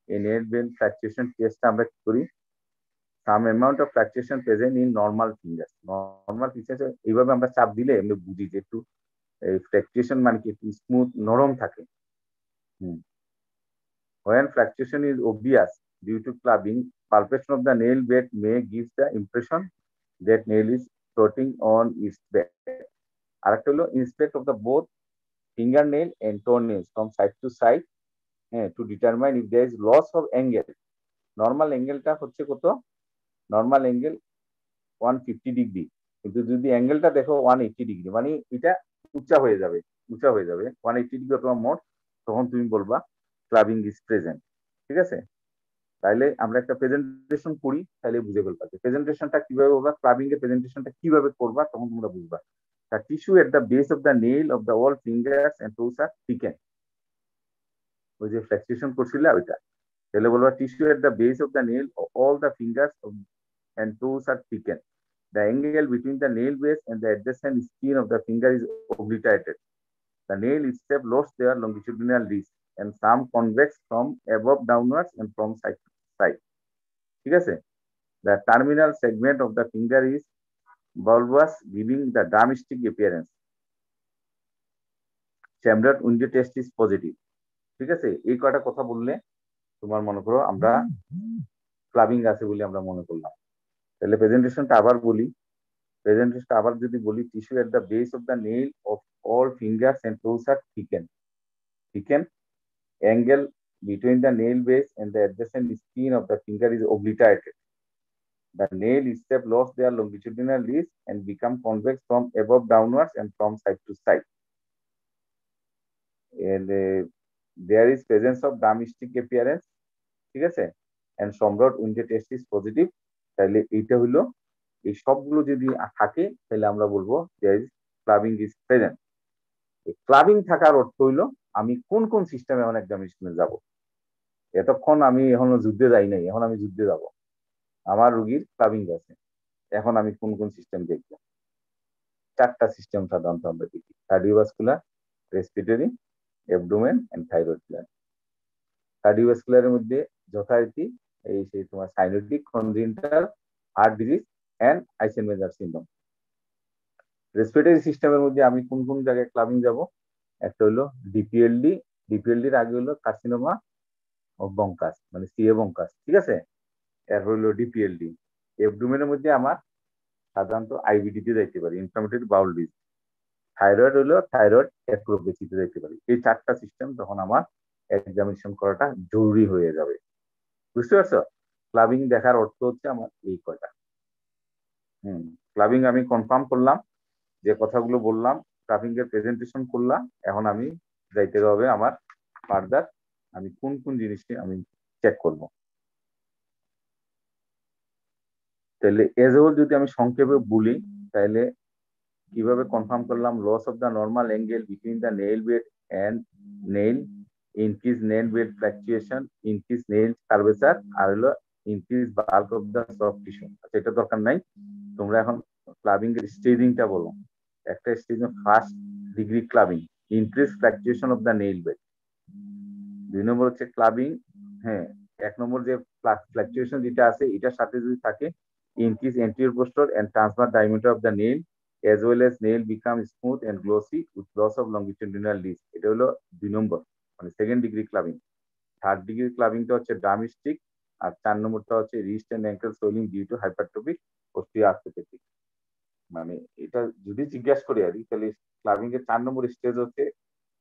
এই নেইল বেড ফ্ল্যাকচুয়েশন টেস্টটা আমরা কি করি, some amount of fluctuation present in normal finger, normal finger এইভাবে আমরা চাপ দিলে এমনি বুঝি যে একটু এই ফ্ল্যাকচুয়েশন মানে কি একটু স্মুথ নরম থাকে। হুম। When fluctuation is obvious due to clubbing, palpation of the nail bed may give the impression that nail is floating on its bed. আরেকটা হলো inspect of the both fingernail and toenails from side to side to determine if there is loss of angle. Normal অ্যাঙ্গেলটা হচ্ছে কত? Normal angle 150 degree, কিন্তু যদি অ্যাঙ্গেলটা দেখো 180 degree, মানে এটা উঁচা হয়ে যাবে, উঁচা হয়ে যাবে 180 ডিগ্রি অথবা মোট, তখন তুমি বলবা ক্লাবিং ইজ প্রেজেন্ট। ঠিক আছে, তাইলে আমরা একটা প্রেজেন্টেশন করি, তাহলে বুঝে ফেলবা প্রেজেন্টেশনটা কিভাবে করবা, ক্লাবিং এর প্রেজেন্টেশনটা কিভাবে করবা, তখন তোমরা বুঝবা। The tissue at the base of the nail of the all fingers and toes are thickened. ওই যে ফ্লেক্সেশন করছিল ওইটা, তাহলে বলবা tissue at the base of the nail of all the fingers and toes are thickened. The angle between the nail base and the adjacent skin of the finger is obliterated. The nail itself lost their longitudinal reach and some convex from above downwards and from side to side. ঠিক আছে, the terminal segment of the finger is bulbous, giving the drumstick appearance. Chambered window test is positive. ঠিক আছে, এই কয়টা কথা বললে তোমার মনে করো আমরা ক্লাবিং আছে বলে আমরা মনে করলাম। তাহলে প্রেজেন্টেশনটা আবার বলি, প্রেজেন্টেশনটা আবার যদি বলি, tissue at the base of the nail of all fingers and toes আর thicken. Thicken, angle between the nail base and the adjacent skin of the finger is obliterated. The nail itself lost their longitudinal reach and become convex from above downwards and from side to side. And there is presence of drumstick appearance. ঠিক আছে, and সম্রাট window test is positive. তাহলে এইটা হলো, এই সবগুলো যদি থাকে তাহলে আমরা বলবো there is clubbing is present. Clubbing থাকার অর্থ হইলো আমি কোন কোন সিস্টেমে এখন এক্সামিনেশনে যাব। এতক্ষণ আমি এখনো যুদ্ধে যাই নাই, এখন আমি যুদ্ধে যাব, আমার রোগীর ক্লাবিং আছে, এখন আমি কোন কোন সিস্টেম দেখব। 4টা সিস্টেম সাধারণত আমরা দেখি, cardiovascular, respiratory, abdomen and thyroid gland. কার্ডিওভাস্কুলারের মধ্যে যথারীতি এই সেই তোমার cyanotic, congenital heart disease and Eisenmenger syndrome. Respiratory সিস্টেমের মধ্যে আমি কোন কোন জায়গায় ক্লাবিং যাব, একটা হলো ডিপিএলডি, ডিপিএলডির আগে হলো কার্সিনোমা অফ বঙ্কাস মানে সিএ বঙ্কাস। ঠিক আছে, এরপর হলো ডিপিএলডি। অ্যাবডোমেনের মধ্যে আমার সাধারণত আইবিডি তে যাইতে পারি, ইনফ্লামেটরি বাউল ডিজিজ। থাইরয়েড হলো থাইরয়েড অ্যাক্রোপেসিতে যাইতে পারি। এই 4টা সিস্টেম তখন আমার এক্সামিনেশন করাটা জরুরি হয়ে যাবে। বুঝতে পারছো, ক্লাবিং দেখার অর্থ হচ্ছে আমার এই কয়টা। ক্লাবিং আমি কনফার্ম করলাম, যে কথাগুলো বললাম, ক্লাবিং এর প্রেজেন্টেশন করলাম। এখন আমি যাইতে হবে আমার ফার্দার, আমি কোন কোন জিনিসটি আমি চেক করব। তাহলে এজ হোল যদি আমি সংক্ষেপে বলি, তাহলে কিভাবে কনফার্ম করলাম, loss of the normal angle between the nail bed and nail, increase nail bed fluctuation, increase nail curvature, আর হলো increase bulk of the soft tissue. আচ্ছা, এটা দরকার নাই, তোমরা এখন ক্লাবিং এর স্টেজিংটা বলো। একটা staging first degree clubbing, increase fluctuation of the nail bed. 2 নম্বর হচ্ছে ক্লাবিং, হ্যাঁ 1 নম্বর যে ফ্লাকচুয়েশন যেটা আছে এটার সাথে যদি থাকে, increase anterior posterior and transverse diameter of the nail as well as nail become smooth and glossy with loss of longitudinal reach. এটা হলো 2 নম্বর মানে second degree clubbing. Third degree ক্লাবিংটা হচ্ছে ড্রামস্টিক, আর 4 নম্বরটা হচ্ছে wrist and ankle swelling due to hypertrophic posterior arthropathic. মানে এটা যদি জিজ্ঞাসা করি আর তাহলে ক্লাবিং এর 4 নম্বর স্টেজ হচ্ছে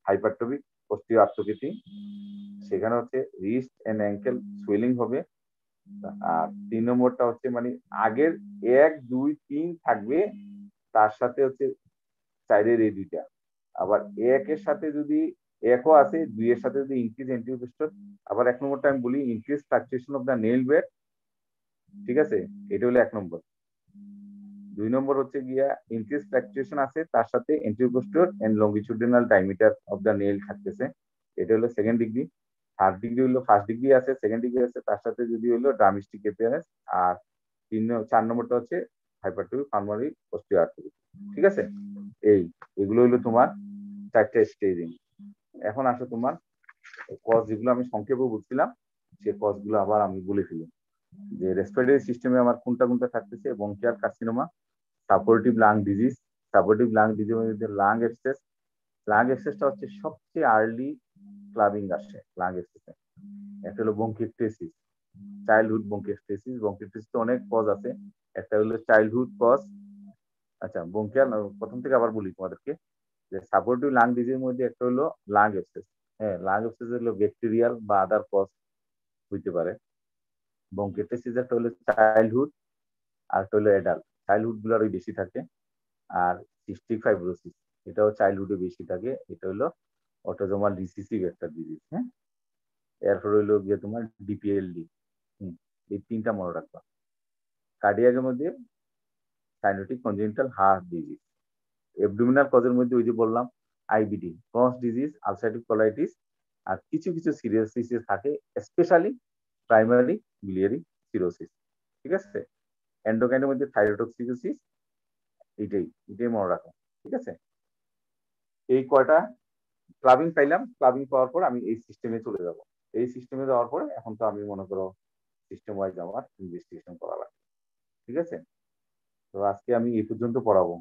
হাইপারট্রফিক পোস্টিরিয়র আর্থ্রোপেথি, সেখানে হচ্ছে রিস্ট এন্ড অ্যাঙ্কেল সোয়েলিং হবে। আর 3 নম্বরটা হচ্ছে মানে আগের 1 2 3 থাকবে, তার সাথে হচ্ছে সাইডের এই দুইটা, আবার 1 এর সাথে যদি 1 ও আছে, 2 এর সাথে যদি ইনক্রিজ এন্টিরিয়র পোস্টেরিয়র। আবার 1 নম্বরটা আমি বলি increase fluctuation of the nail bed. ঠিক আছে, এটা হলো 1 নম্বর। 2 নম্বর হচ্ছে গিয়া ইনক্রিজ ফ্লাকচুয়েশন আছে, তার সাথে anterior posterior and longitudinal diameter of the nail থাকতেছে, এটা হলো সেকেন্ড ডিগ্রি। থার্ড ডিগ্রি হলো ফার্স্ট ডিগ্রি আছে, সেকেন্ড ডিগ্রি আছে, তার সাথে যদি হলো ড্রামস্টিক অ্যাপিয়ারেন্স। আর 4 নম্বরটা হচ্ছে হাইপারট্রফিক পালমোনারি পোস্টিরিয়র আর্থ্রোপেথি। ঠিক আছে, এগুলো হলো তোমার 4টা স্টেজিং। এখন আসো তোমার কজ, যেগুলো আমি সংক্ষেপে বলছিলাম সেই কজগুলো আবার আমি বলে ফেলি, যে রেসপিরেটরি সিস্টেমে আমার কোনটা কোনটা থাকতেছে, bronchial carcinoma, suppurative lung disease. Suppurative lung ডিজিজের মধ্যে লাং এক্সেস, লাং এক্সেসটা হচ্ছে সবচেয়ে আর্লি ক্লাবিং আসে লাং এক্সেসে। একটা হলো ব্রঙ্কিওস্টেসিস, চাইল্ডহুড ব্রঙ্কিওস্টেসিস। ব্রঙ্কিওস্টেসিস তো অনেক কজ আছে, একটা হলো চাইল্ডহুড কজ। আচ্ছা, ব্রঙ্কিয়াল প্রথম থেকে আবার বলি তোমাদেরকে, যে সাপোর্টিভ লাং ডিজিজের মধ্যে একটা হলো লাং এক্সেস। হ্যাঁ, লাং এক্সেস হলো ব্যাকটেরিয়াল বা আদার কজ হইতে পারে। ব্রঙ্কিওস্টেসিস একটা হলো চাইল্ডহুড, আর একটা হলো অ্যাডাল্ট। চাইল্ডহুড গুলোরই বেশি থাকে। আর সিস্টিক ফাইব্রোসিস, এটাও চাইল্ডহুডে বেশি থাকে, এটা হলো অটোজোমাল রিসিসিভ একটা ডিজিজ। হ্যাঁ, এরপর হইলো গিয়ে তোমার ডিপিএলডি। এই তিনটা মনে রাখবা। কার্ডিয়াকের মধ্যে cyanotic congenital heart disease, abdominal কজের মধ্যে ওই যে বললাম IBD, Crohn's disease, ulcerative colitis, আর কিছু কিছু সিরিয়াস ডিজিজ থাকে, স্পেশালি প্রাইমারি বিলিয়ারি সিরোসিস। ঠিক আছে, এন্ডোক্রাইনের মধ্যে থাইরোটক্সিকোসিস, এটাই মনে রাখো। ঠিক আছে, এই কয়টা ক্লাবিং পাইলাম। ক্লাবিং পাওয়ার পর আমি এই সিস্টেমে চলে যাব। এই সিস্টেমে যাওয়ার পরে এখন তো আমি মনে করো সিস্টেম ওয়াইজ আমার ইনভেস্টিগেশন করা লাগবে। ঠিক আছে, তো আজকে আমি এই পর্যন্ত পড়াবো।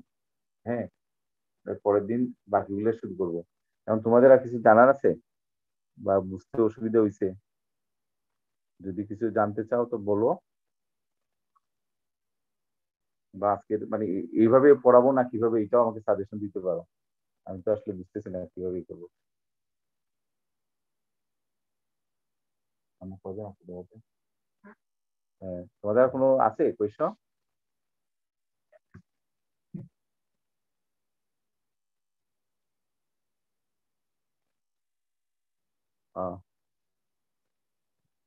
হ্যাঁ, পরের দিন বাকিগুলো শুরু করবো। এখন তোমাদের আর কিছু জানার আছে বা বুঝতে অসুবিধা হয়েছে? যদি কিছু জানতে চাও তো বলো, বা আজকে মানে এইভাবে পড়াবো না কিভাবে, এটাও আমাকে সাজেশন দিতে পারো। আমি তো আসলে বুঝতেছি না কিভাবে করবো। আমার কজন আছে তোমাদের? হ্যাঁ, তোমাদের আর কোনো আছে কোয়েশ্চন?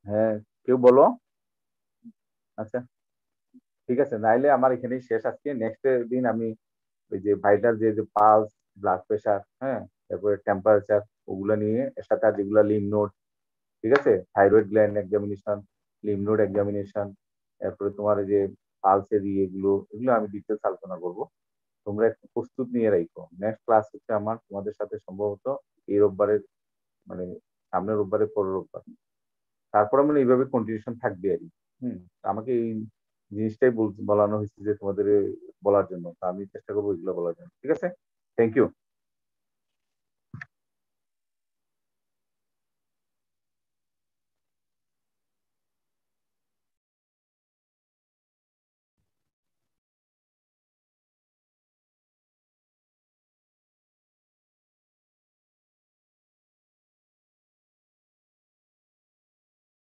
হ্যাঁ, কেউ বলো। আচ্ছা, ঠিক আছে, নাইলে আমার এখানেই শেষ আজকে। নেক্সট দিন আমি ওই যে ভাইটাল যে পালস, ব্লাড প্রেশার, হ্যাঁ, তারপরে টেম্পারেচার, ওগুলো নিয়ে এর সাথে আর যেগুলো লিম্ফ নোড, ঠিক আছে, thyroid gland examination, lymph node examination, তারপরে তোমার এই যে পালসের এগুলো এগুলো আমি ডিটেলস আলোচনা করব। তোমরা একটু প্রস্তুত নিয়ে রাখো। নেক্সট ক্লাস হচ্ছে আমার তোমাদের সাথে সম্ভবত এই রোববারের, মানে সামনের রোববারের পরের রোববার। তারপরে মানে এইভাবে কন্টিনিউশন থাকবে আর কি। হুম, আমাকে এই জিনিসটাই বলানো হয়েছে যে তোমাদের বলার জন্য, তা আমি চেষ্টা করবো এগুলো বলার জন্য। ঠিক আছে, থ্যাংক ইউ।